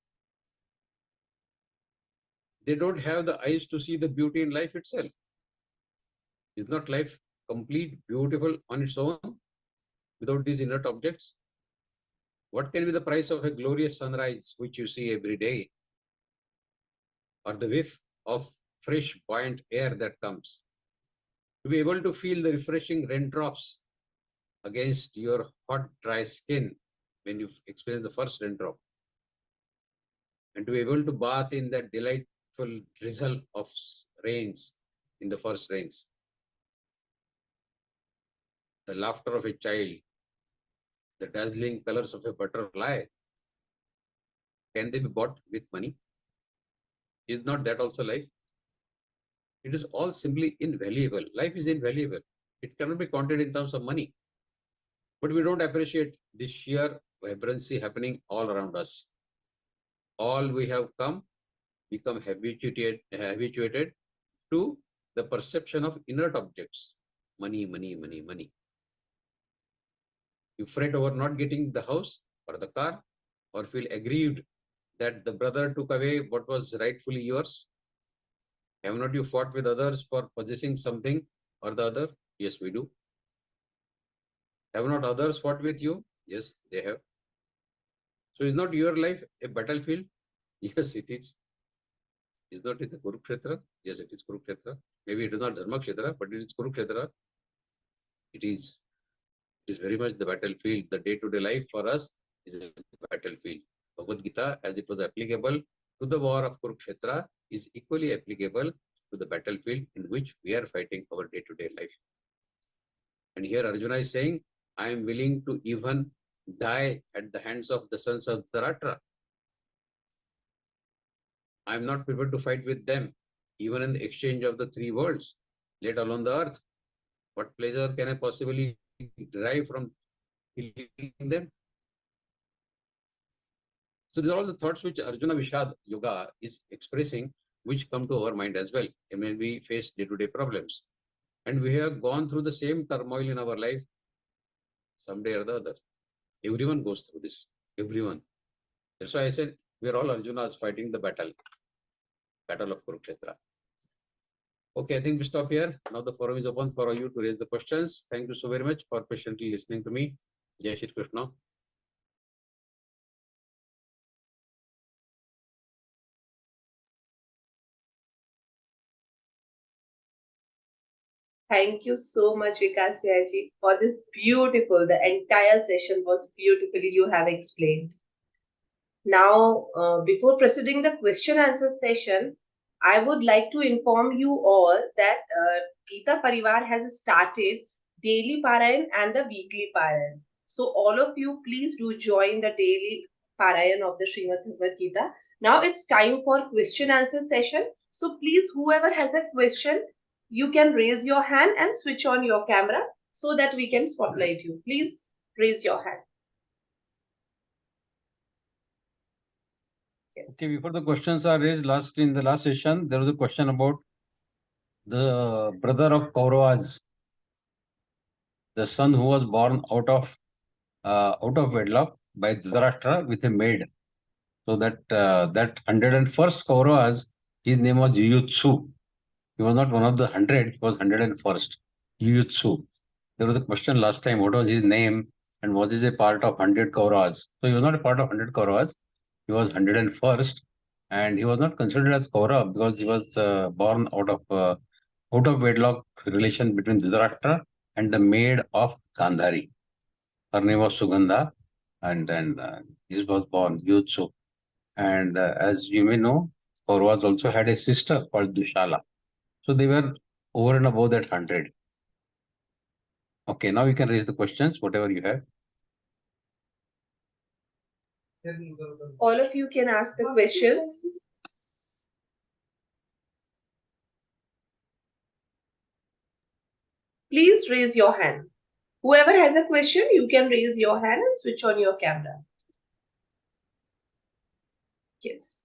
They don't have the eyes to see the beauty in life itself. Is not life complete, beautiful on its own without these inert objects? What can be the price of a glorious sunrise which you see every day? Or the whiff of fresh, buoyant air that comes? To be able to feel the refreshing raindrops against your hot, dry skin when you experience the first raindrop. and to be able to bath in that delightful drizzle of rains, in the first rains. The laughter of a child, the dazzling colors of a butterfly, can they be bought with money? Is not that also life? It is all simply invaluable. Life is invaluable. It cannot be counted in terms of money. But we don't appreciate the sheer vibrancy happening all around us. All we have become habituated to the perception of inert objects. Money, money, money, money. You fret over not getting the house or the car, or feel aggrieved that the brother took away what was rightfully yours. Have not you fought with others for possessing something or the other? Yes, we do. Have not others fought with you? Yes, they have. So is not your life a battlefield? Yes, it is. Is not it the Kurukshetra? Yes, it is Kurukshetra. Maybe it is not Dharmakshetra, but it is Kurukshetra. It is very much the battlefield. The day-to-day life for us is a battlefield. Bhagavad-Gītā, as it was applicable to the war of Kurukshetra, is equally applicable to the battlefield in which we are fighting our day-to-day life. And here Arjuna is saying, I am willing to even die at the hands of the sons of Dhritarashtra. I am not prepared to fight with them, even in the exchange of the three worlds, let alone the earth. What pleasure can I possibly derive from killing them? So these are all the thoughts which Arjuna Vishad Yoga is expressing, which come to our mind as well, and when we face day-to-day problems. And we have gone through the same turmoil in our life, someday or the other. Everyone goes through this. Everyone. That's why I said we are all Arjunas fighting the battle of Kurukshetra. Okay, I think we stop here. Now the forum is open for you to raise the questions. Thank you so very much for patiently listening to me. Jai Shri Krishna. Thank you so much, Vikas Vyarji, for this beautiful, the entire session was beautifully you have explained. Now, before proceeding the question answer session, I would like to inform you all that Gita Parivar has started daily Parayan and the weekly Parayan. So all of you, please do join the daily Parayan of the Śrīmad-Bhagavadgītā. Now it's time for question answer session. So please, whoever has a question, you can raise your hand and switch on your camera so that we can spotlight you. Please raise your hand. Yes. Okay, before the questions are raised, in the last session, there was a question about the brother of Kauravas, the son who was born out of wedlock by Dhritarashtra with a maid. So that 101st Kauravas, his name was Yuyutsu. He was not one of the 100, he was 101st. Yuyutsu. There was a question last time, what was his name and was he a part of 100 Kauravas? So he was not a part of 100 Kauravas. He was 101st, and he was not considered as Kaurava because he was born out of wedlock relation between Dhritarashtra and the maid of Gandhari. Her name was Sugandha, and he was born Yuyutsu. And as you may know, Kauravas also had a sister called Dushala. So they were over and above that 100. Okay, now you can raise the questions, whatever you have. All of you can ask the questions. Please raise your hand. Whoever has a question, you can raise your hand and switch on your camera. Yes.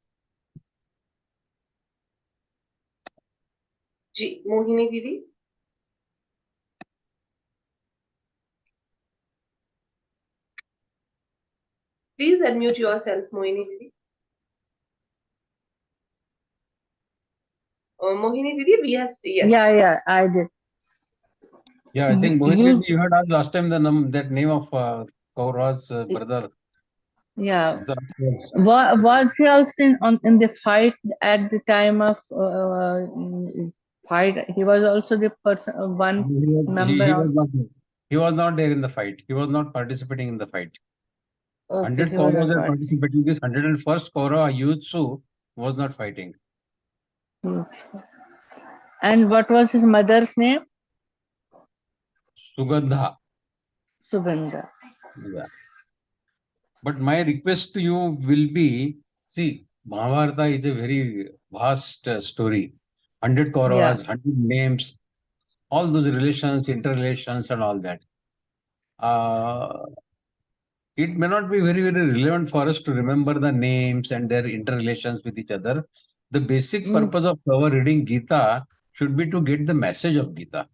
Ji, Mohini Didi. Please unmute yourself, Mohini Didi. Mohini Didi, we have, yes. Yeah, I did. Yeah, I think Mohit, you had asked last time that name of Kaurav's brother. Yeah. Was he also in the fight at the time of fight? He was also the person, member. He was not there in the fight. He was not participating in the fight. Okay, 100 he was Kauravas not were participating. This 101st Kaurava Yutsu was not fighting. participating. And what was his mother's name? Sugandha. Sugandha. Yeah. But my request to you will be, see, Mahabharata is a very vast story. 100 Kauravas, 100 names, all those relations, interrelations and all that. It may not be very, very relevant for us to remember the names and their interrelations with each other. The basic purpose of our reading Gita should be to get the message of Gita.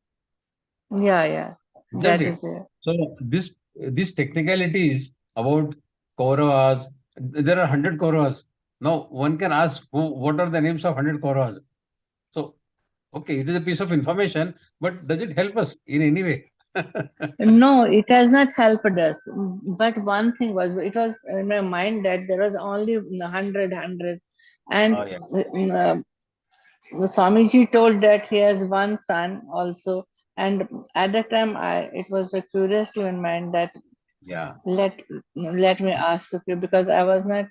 Yeah. Isn't That it? is it. So these technicalities about Kauravas, there are 100 Kauravas. Now one can ask what are the names of 100 Kauravas. So okay, it is a piece of information, but does it help us in any way? No, it has not helped us. But one thing was, it was in my mind that there was only 100. And Oh, yeah. the Swamiji told that he has one son also. And at that time, it was a curiosity in mind that Yeah. let me ask, okay, because I was not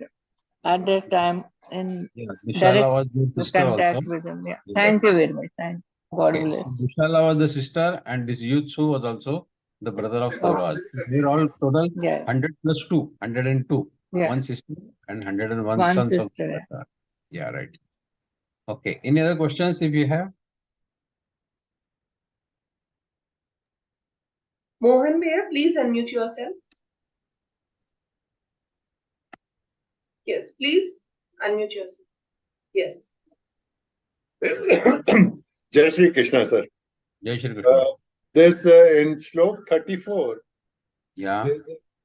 at that time in Yeah. Vishala direct was the sister also. contact with him. Yeah. Yeah. Thank you very much. Thank God Okay. bless. So Vishala was the sister, and this Yutsu was also the brother of Kauravas. They are all total Yeah. 100 plus 2, 102. Yeah. One sister and 101 One sons of sister. Bharata. Yeah, right. Okay. Any other questions if you have? Mohan Bhaiya, please unmute yourself. Yes, please unmute yourself. Yes. Jai Shri Krishna, sir. Jai Shri Krishna. There's in Shlok 34, Yeah.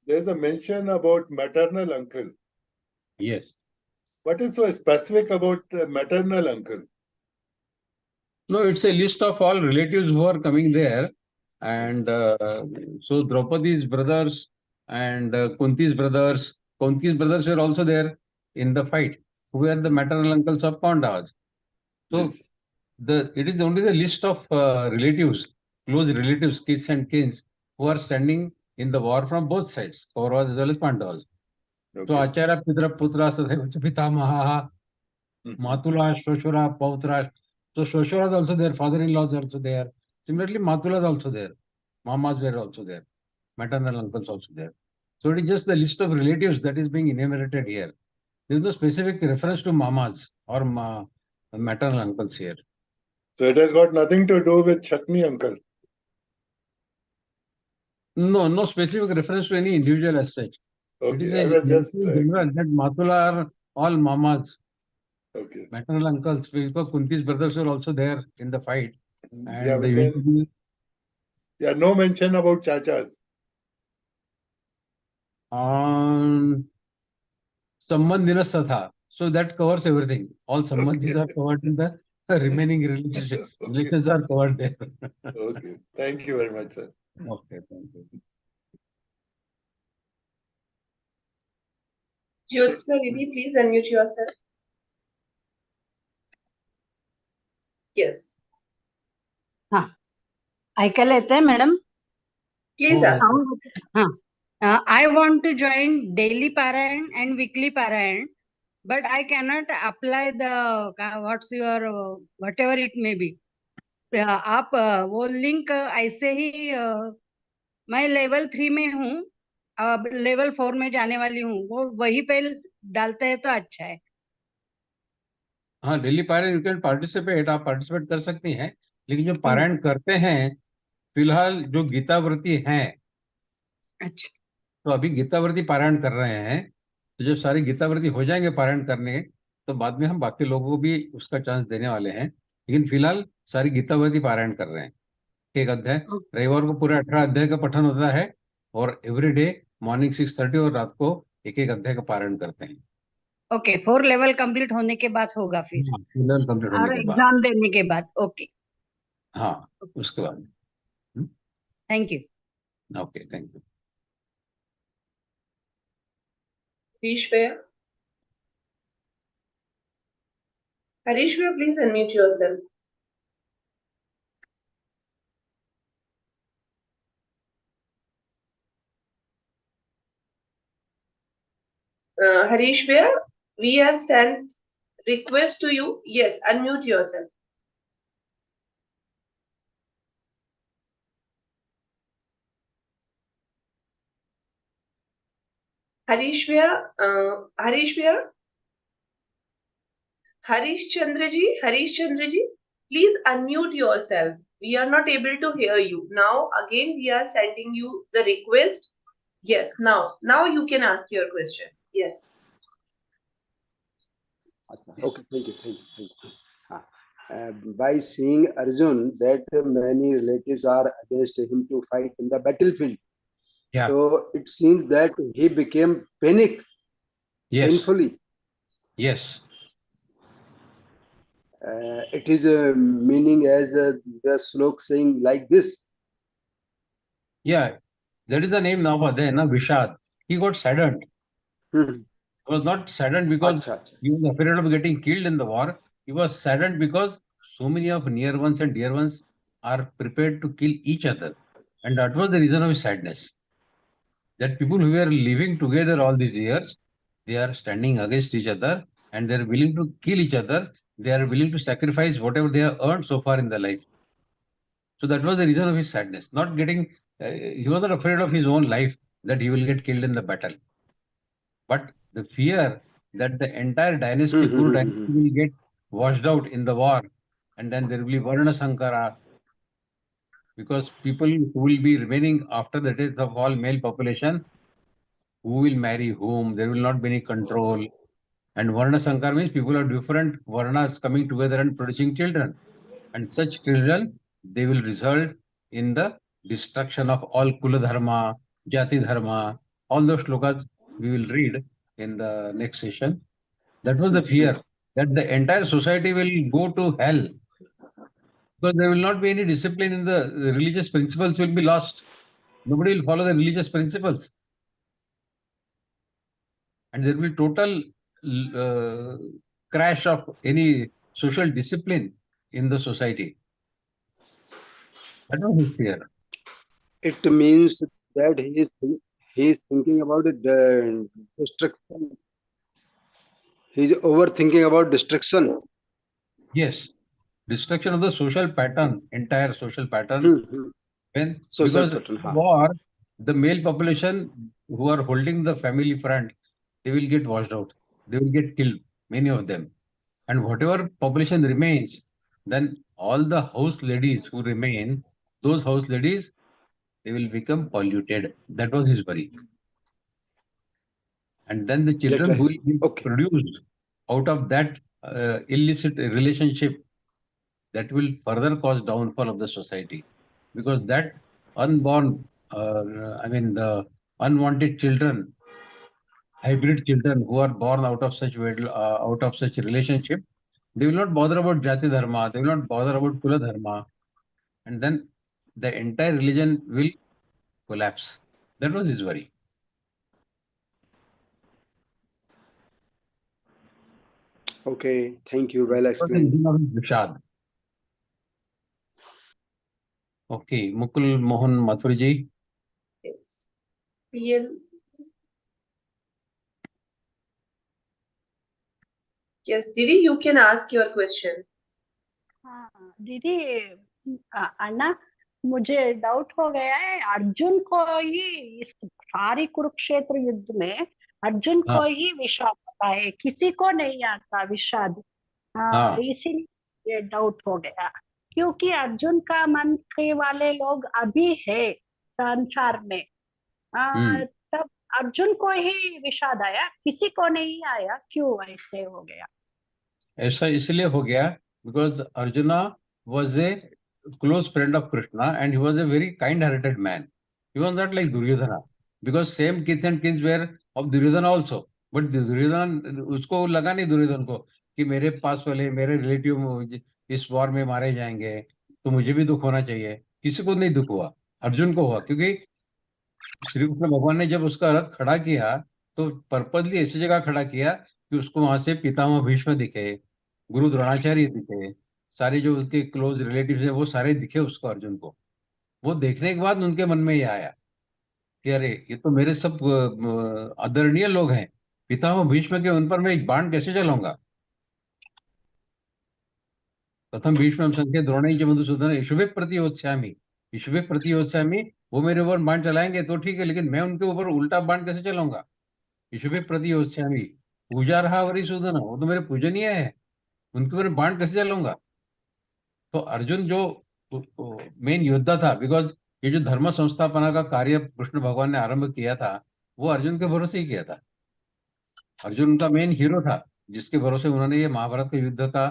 there's a mention about maternal uncle. Yes. What is so specific about maternal uncle? No, it's a list of all relatives who are coming there. And so Draupadi's brothers and Kunti's brothers were also there in the fight, who were the maternal uncles of Pandavas. So Yes. it is only the list of relatives, close relatives, kids and kins, who are standing in the war from both sides, Kauravas as well as Pandavas. So Okay. Acharya, Pitra, Putra, Sadhaiva, Pitamaha, Matula, Shoshura, Pautra. So Shoshura is also there, father-in-law is also there. Similarly, Matula is also there. Mamas were also there. Maternal uncles also there. So it is just the list of relatives that is being enumerated here. There is no specific reference to mamas or maternal uncles here. So it has got nothing to do with Shakni uncle. No specific reference to any individual as such. It is Okay. I a was just general that Matula are all mamas. okay. Maternal uncles, because Kunti's brothers were also there in the fight. Yeah, And but then yeah, no mention about chachas. on Sambandhina Satha. So that covers everything. All Sambandhis are covered in the remaining relationship. Relations are covered there. Okay. Thank you very much, sir. Okay, thank you. Jyotsna Didi, please unmute yourself. Yes. ऐकायला येतंय madam Please ask. हां I want to join daily parayan and weekly parayan, but I cannot apply the what's your whatever it may be. आप वो link ऐसे ही मैं level 3 में हूँ, अब लेवल 4 में जाने वाली हूँ, वो वही पे डालते हैं तो अच्छा है. हाँ, डेली पारायण यू कैन पार्टिसिपेट, आप पार्टिसिपेट कर सकती हैं, लेकिन जो पारायण करते हैं फिलहाल जो गीताव्रती हैं, अच्छा, तो अभी गीताव्रती पारायण कर रहे हैं, तो जब सारे गीताव्रती हो जाएंगे पारायण करने, तो बाद में हम बाकी लोगों को भी उसका चांस देने वाले हैं, लेकिन फिलहाल सारी गीताव्रती पारायण कर रहे हैं. एक अध्याय रविवार को पूरे 18 अध्याय का पठन होता है और एवरी डे मॉर्निंग 6:30 और रात को एक अध्याय का पारायण करते हैं. ओके 4 लेवल कंप्लीट होने के बाद होगा फिर, लेवल कंप्लीट होने और के बाद. एग्जाम देने के बाद. ओके, हाँ, उसके बाद. Thank you. Okay, thank you. Harish Bhaiya. Harish Bhaiya, please unmute yourself. Harish Bhaiya, we have sent request to you. Yes, unmute yourself. Harish Bhaiya, Harish Chandraji, please unmute yourself. We are not able to hear you. Now again we are sending you the request. Yes, now you can ask your question. Yes. Okay, thank you. By seeing Arjun that many relatives are against him to fight in the battlefield, Yeah. so it seems that he became panic Yes. painfully. Yes. It is a meaning as the slok saying like this. Yeah. That is the name now for there, na Vishad. He got saddened. Hmm. He was not saddened because Acha, acha. he was afraid of getting killed in the war. He was saddened because so many of near ones and dear ones are prepared to kill each other. And that was the reason of his sadness. That people who were living together all these years, they are standing against each other and they are willing to kill each other. They are willing to sacrifice whatever they have earned so far in their life. So that was the reason of his sadness. Not getting, he was not afraid of his own life that he will get killed in the battle. But the fear that the entire dynasty, Kuru dynasty, will get washed out in the war, and then there will be Varna Sankara, because people who will be remaining after the death of all male population, who will marry whom, there will not be any control. And Varna Sankara means people of different Varnas coming together and producing children. And such children, they will result in the destruction of all Kula Dharma, Jati Dharma, all those shlokas we will read in the next session. That was the fear, that the entire society will go to hell because there will not be any discipline in the religious principles will be lost. Nobody will follow the religious principles. And there will be total crash of any social discipline in the society. That was his fear. It means that he is thinking about the destruction. He is overthinking about destruction. Yes, destruction of the social pattern, entire social pattern. When Social because pattern, huh. war, the male population who are holding the family front, they will get washed out. They will get killed, many of them. And whatever population remains, then all the house ladies who remain, those house ladies, they will become polluted. That was his worry. And then the children who will be produced out of that illicit relationship, that will further cause downfall of the society, because that unborn, the unwanted children, hybrid children who are born out of such relationship, they will not bother about jati dharma, they will not bother about kula dharma, and then the entire religion will collapse. That was his worry. Okay, thank you. Well explained. Vishad. Okay, Mukul Mohan Mathurji. Yes. PL. Yes, Didi, you can ask your question. दीदी अन्ना मुझे doubt हो गया है अर्जुन को ही इस सारी कुरुक्षेत्र युद्ध में अर्जुन को ही विषाद आता है किसी को नहीं आता विषाद इसीलिए ये डाउट हो गया क्योंकि अर्जुन का मन के वाले लोग अभी है संसार में तब अर्जुन को ही विषाद आया किसी को नहीं आया क्यों ऐसे हो गया ऐसा इसलिए हो गया because Arjuna was a close friend of Krishna and he was a very kind-hearted man. He was not like Duryodhana, because same kith and kins were of Duryodhana also. But Duryodhana, उसको लगा नहीं दुर्योधन को कि मेरे पास वाले मेरे relative इस war में मारे जाएंगे तो मुझे भी दुख होना चाहिए. किसी को नहीं दुख हुआ, अर्जुन को हुआ, क्योंकि श्री कृष्ण भगवान ने जब उसका रथ खड़ा किया तो पर्पजली ऐसी जगह खड़ा किया कि उसको वहां से पितामह भीष्म दिखे, गुरु द्रोणाचार्य दिखे, सारे जो उसके क्लोज रिलेटिव्स हैं वो सारे दिखे उसको, अर्जुन को. वो देखने के बाद उनके मन में ये आया कि अरे ये तो मेरे सब आदरणीय लोग हैं, पितामह भीष्म के उन पर मैं एक बाण कैसे चलाऊंगा? प्रथम भीष्म संख्या द्रोणी च मधुसूदन इषुभे प्रतियोत्स्यामि, इषुभे प्रतियोत्स्यामि, वो मेरे ऊपर बाण चलाएंगे तो ठीक है, लेकिन मैं उनके ऊपर उल्टा बाण कैसे चलाऊंगा? इषुभे प्रतियोत्स्यामि, पूजा रहा वरिसूदन, वो तो मेरे पूजनीय है, उनके ऊपर बाण कैसे चलाऊंगा? तो अर्जुन जो मेन योद्धा था, बिकॉज ये जो धर्म संस्थापना का कार्य कृष्ण भगवान ने आरंभ किया था, वो अर्जुन के भरोसे ही किया था। अर्जुन उनका मेन हीरो था, जिसके भरोसे उन्होंने ये महाभारत के युद्ध का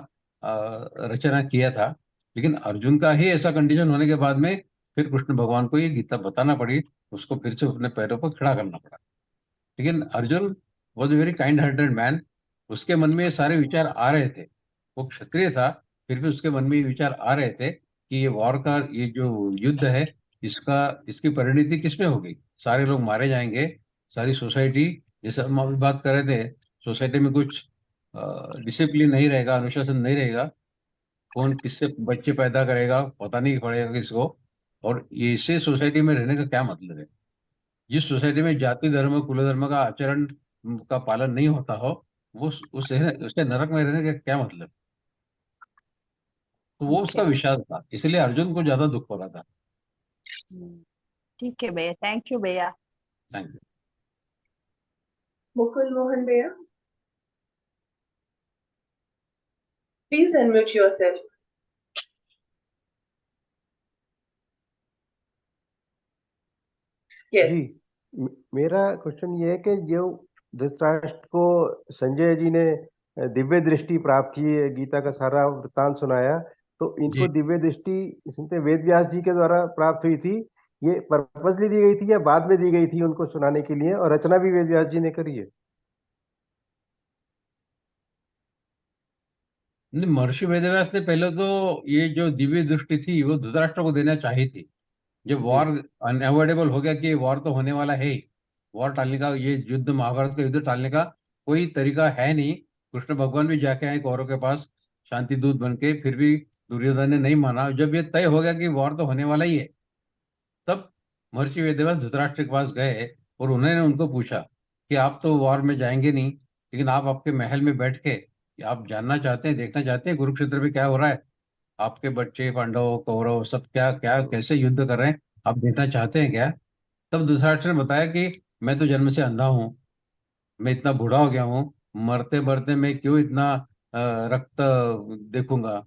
रचना किया था। लेकिन अर्जुन का ही ऐसा कंडीशन होने के बाद में फिर कृष्ण भगवान को ये गीता बताना पड़ी, उसको फिर से अपने पैरों पर खड़ा करना पड़ा। लेकिन Arjun was a very kind hearted man, उसके मन में ये सारे विचार आ रहे थे, वो क्षत्रिय था, फिर भी उसके मन में ये विचार आ रहे थे कि ये वॉर का ये जो युद्ध है, इसकी परिणति किसमें होगी? सारे लोग मारे जाएंगे, सारी सोसाइटी, जैसे हम अभी बात कर रहे थे, सोसाइटी में कुछ डिसिप्लिन नहीं रहेगा, अनुशासन नहीं रहेगा, कौन किससे बच्चे पैदा करेगा पता नहीं पड़ेगा किसको, और ये इससे सोसाइटी में रहने का क्या मतलब है? जिस सोसाइटी में जाति धर्म कुल धर्म का आचरण का पालन नहीं होता हो, वो उसके नरक में रहने का क्या मतलब? तो वो उसका Okay. विषाद था, इसलिए अर्जुन को ज्यादा दुख हो रहा था। ठीक है भैया, थैंक यू भैया। Thank you. Mukul Mohan Bhaiya, please unmute yourself. Yes. जी, मेरा क्वेश्चन ये है कि जो धृतराष्ट्र को संजय जी ने दिव्य दृष्टि प्राप्त की है, गीता का सारा वृत्तांत सुनाया, तो इनको जी। दिव्य दृष्टि सुनते वेद व्यास जी के द्वारा प्राप्त हुई थी, ये पर्पसली दी गई थी या बाद में दी गई थी उनको सुनाने के लिए, और रचना भी वेद व्यास जी ने करी है? नहीं, महर्षि वेदव्यास ने पहले तो ये जो दिव्य दृष्टि थी वो धृतराष्ट्र को देना चाहिए थी। जब वॉर अनअवॉइडेबल हो गया कि वॉर तो होने वाला है ही, वॉर टालने का, ये युद्ध महाभारत का युद्ध टालने का कोई तरीका है नहीं। कृष्ण भगवान भी जाके आए कौरव के पास शांति दूत बन के, फिर भी दुर्योधन ने नहीं माना। जब ये तय हो गया कि वॉर तो होने वाला ही है, तब महर्षि वेदव्यास धृतराष्ट्र के पास गए और उन्होंने उनको पूछा कि आप तो वॉर में जाएंगे नहीं, लेकिन आप आपके महल में बैठ के आप जानना चाहते हैं, देखना चाहते हैं कुरुक्षेत्र में क्या हो रहा है, आपके बच्चे पांडव कौरव सब क्या क्या कैसे युद्ध कर रहे हैं, आप देखना चाहते हैं क्या? तब धृतराष्ट्र ने बताया कि मैं तो जन्म से अंधा हूँ, मैं इतना बूढ़ा हो गया हूँ, मरते मरते मैं क्यों इतना रक्त देखूंगा,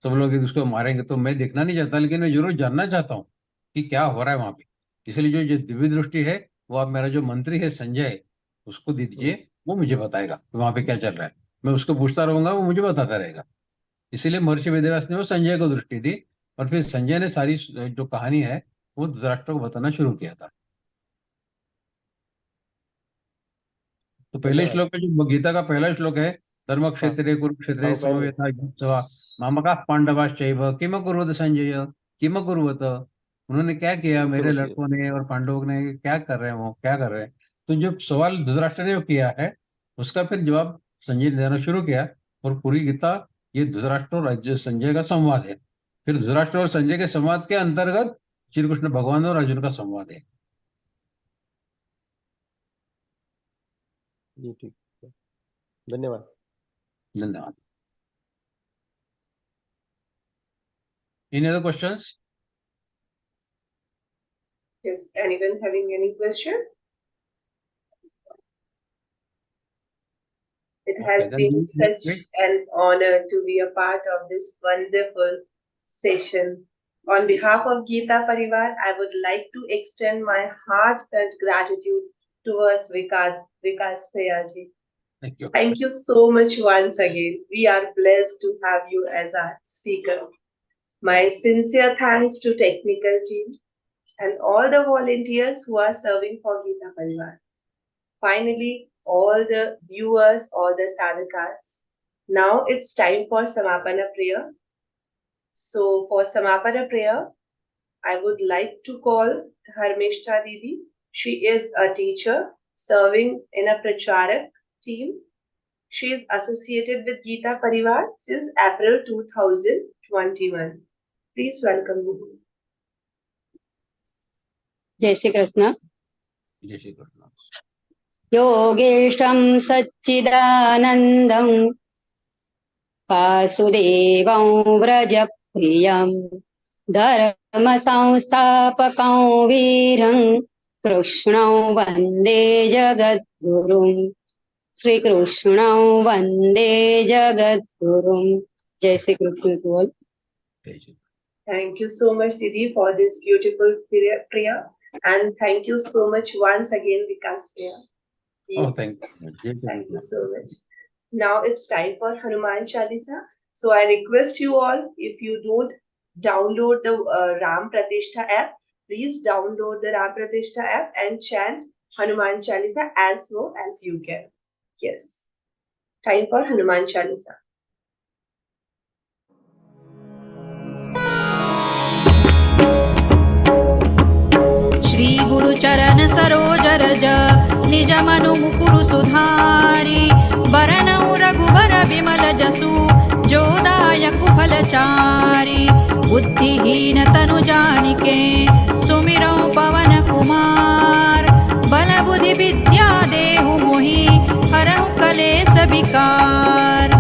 सब लोग उसको मारेंगे तो मैं देखना नहीं चाहता, लेकिन मैं जरूर जानना चाहता हूँ कि क्या हो रहा है वहां पे। इसलिए जो जो दिव्य दृष्टि है वो आप मेरा जो मंत्री है संजय, उसको दे दीजिए, वो मुझे बताएगा कि वहां पे क्या चल रहा है, मैं उसको पूछता रहूंगा, वो मुझे बताता रहेगा। इसीलिए महर्षि वेदव्यास ने वो संजय को दृष्टि दी, और फिर संजय ने सारी जो कहानी है वो धृतराष्ट्र को बताना शुरू किया था। तो पहले धन्यवाद। श्लोक में जो गीता का पहला श्लोक है, धर्म हाँ क्षेत्रे हाँ, कुरुक्षेत्रे वो पहले। समवेता युद्धस्वा मामका पांडवाश्चैव किम अकुर्वत संजय किम अकुर्वत, उन्होंने क्या किया, मेरे उत्तरवती है। लड़कों ने और पांडवों ने क्या कर रहे हैं, वो क्या कर रहे हैं। तो जो सवाल धृतराष्ट्र ने किया है उसका फिर जवाब संजय ने देना शुरू किया, और पूरी गीता ये धृतराष्ट्र और संजय का संवाद है। फिर धृतराष्ट्र और संजय के संवाद के अंतर्गत श्री कृष्ण भगवान और अर्जुन का संवाद है। जी ठीक है, धन्यवाद। धन्यवाद। Any other questions? Yes. Anyone having any question? It has Then been such wait. an honor to be a part of this wonderful session. On behalf of Geeta Parivar, I would like to extend my heartfelt gratitude towards Vikas Bhaiya. Thank you. Thank you so much once again. We are blessed to have you as our speaker. My sincere thanks to technical team and all the volunteers who are serving for Geeta Parivar. Finally, all the viewers, all the sadhakas. Now it's time for Samapana prayer. So for Samapana prayer, I would like to call Dharmeshta Didi. She is a teacher serving in a Pracharak team. She is associated with Geeta Parivar since April 2021. Please welcome Guru. जय श्री कृष्ण। जय श्री कृष्ण। योगेशं सच्चिदानन्दं वासुदेवं व्रजप्रियं धर्मसंस्थापकं वीरं कृष्णं वन्दे जगद्गुरुं श्रीकृष्णं वन्दे जगद्गुरुं। जय Shri Krishna to all. Thank you so much, Didi, for this beautiful prayer. And thank you so much once again, Vikas Priya. Oh, thank you. Thank you so much. Now it's time for Hanuman Chalisa. So I request you all, if you don't download the Ram Pratishtha app, please download the Ram Pratishtha app and chant Hanuman Chalisa as low as you can. Yes. Time for Hanuman Chalisa. Shri गुरु चरण सरोज रज निज मनु मुकुरु सुधारी बरनउ रघुबर विमल जसु जो दायक फलचारी बुद्धिहीन तनु जानिके सुमिरौ पवन कुमार बल बुद्धि विद्या देहु मोहि हरहु कलेस विकार।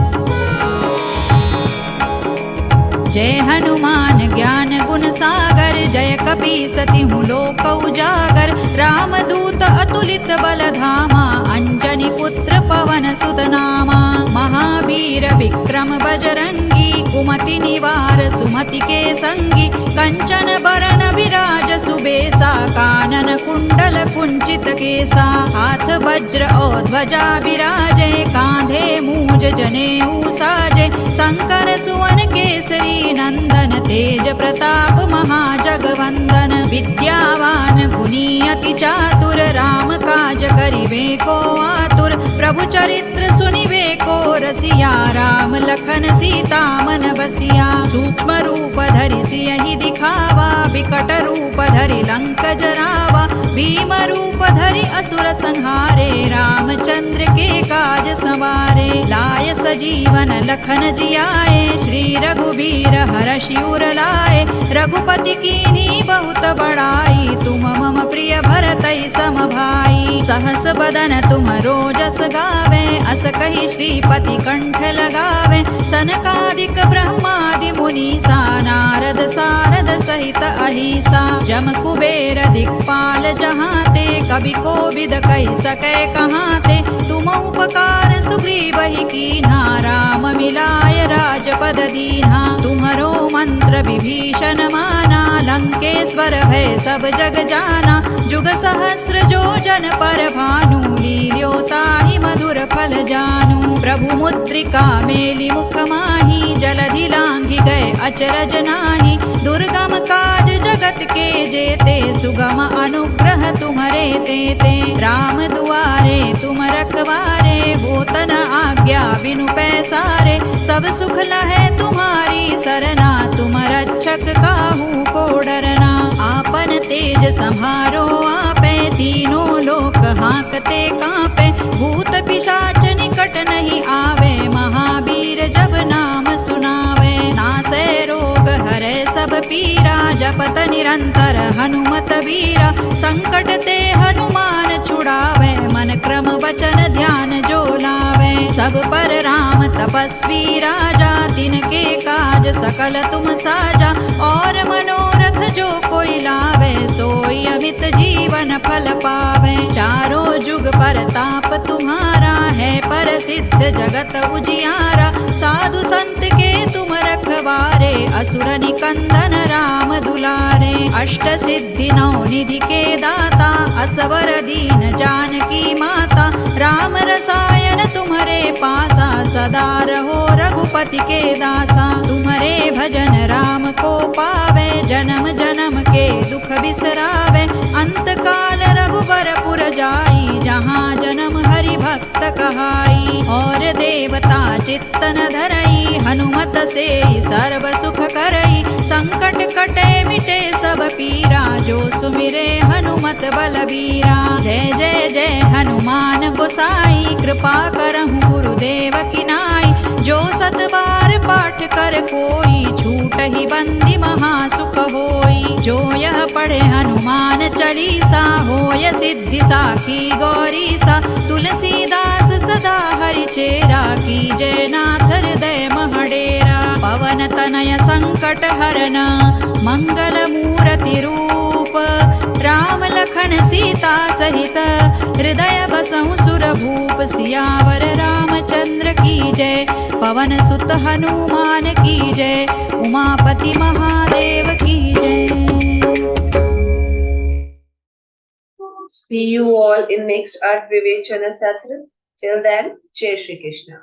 जय हनुमान ज्ञान गुण सागर जय कपीसतिहु लोक उजागर रामदूत अतुलित बल धामा अंजनी पुत्र पवन सुत नामा महावीर विक्रम बजरंगी कुमति निवार सुमति के संगी कंचन बरन विराज सुबेसा कानन कुंडल कुंचित केसा हाथ वज्र और ध्वजा विराजे कांधे मूज जनेऊ साजे शंकर सुवन केसरी नंदन तेज प्रताप महाजगवंदन विद्यावान गुणी अति चातुर राम काज करिबे को आतुर प्रभु चरित्र सुनिबे को रसिया राम लखन सीता मन बसिया सूक्ष्म रूप धरि सियहि दिखावा विकट रूप धरि लंक जरावा भीम रूप धरि असुर संहारे रामचंद्र के काज संवारे लाय सजीवन लखन जियाए श्री रघुबीर हरषि उर लाए रघुपति कीन्ही बहुत बड़ाई तुम मम प्रिय भरतई सम भाई सहस बदन तुम रोजस गावे अस कहि श्रीपति कंठ लगावे सनकादिक ब्रह्मादि मुनीसा नारद सारद सहित अहिसा जम कुबेर दिक्पाल जहाते कवि कोविद कहि सकै कहाते तुम उपकार सुग्रीवहि कीन्हा राम मिलाय राजपद दीन्हा तुम्हरो मंत्र विभीषण माना लंकेश्वर है सब जग जाना जुग सहस्र जो जन पर भानु लील्यो ताहि मधुर फल जानू प्रभु मुद्रिका मेलि मुख माही जलधि लांघि गए अचरज नाही दुर्गम काज जगत के जेते सुगम अनुग्रह तुम्हरे तेते राम दुआरे तुम रखवारे होतन आज्ञा बिनु पैसारे सब सुख लहै तुम्हारी सरना तुम रक्षक काहू को डरना आपन तेज सम्हारो आपे तीनों लोक हांकते कांपे भूत पिशाच निकट नहीं आवे महावीर जब नाम सुनावे नासै रोग हरै सब पीरा जपत निरंतर हनुमत वीरा संकट ते हनुमान छुड़ावे मन क्रम वचन ध्यान जो लावे सब पर राम तपस्वी राजा तिनके काज सकल तुम साजा और मनोरथ जो कोई लावे सोई अमित जीवन फल पावे चारों जुग परताप तुम्हारा है प्रसिद्ध जगत उजियारा साधु संत के तुम रखवारे असुर निकंदन राम दुलारे अष्ट सिद्धि नौ निधि के दाता असवर दीन जानकी माता राम रसायन तुम्हारे पासा सदा रहो रघुपति के दासा तुम्हारे भजन राम को पावे जन्म जन्म के दुख बिसरावे अंत काल रघुबर पुर जाई जहाँ जन्म हरि भक्त कहाई और देवता चित्तन धरई हनुमत से सर्व सुख करई संकट कटे मिटे सब पीरा जो सुमिरे हनुमत बलबीरा जय जय जय हनुमान गोसाई कृपा करहु गुरुदेव की नाई जो सत बार पाठ कर कोई छूट ही बंदी महासुख होई जो यह पढ़े हनुमान चालीसा होय सिद्धि साखी गौरीसा। तुलसीदास सदा हरि चेरा कीजय नाथ हृदय महडेरा। पवन तनय संकट हरन मंगल मूर्ति रूप। राम लखन सीता सहित हृदय बसहु सुरभूप। सियावर रामचंद्र की जय पवन सुत हनुमान की जय। उमापति महादेव की जय। See you all in next Art Vivechana Satra. Till then, Jai Shri Krishna.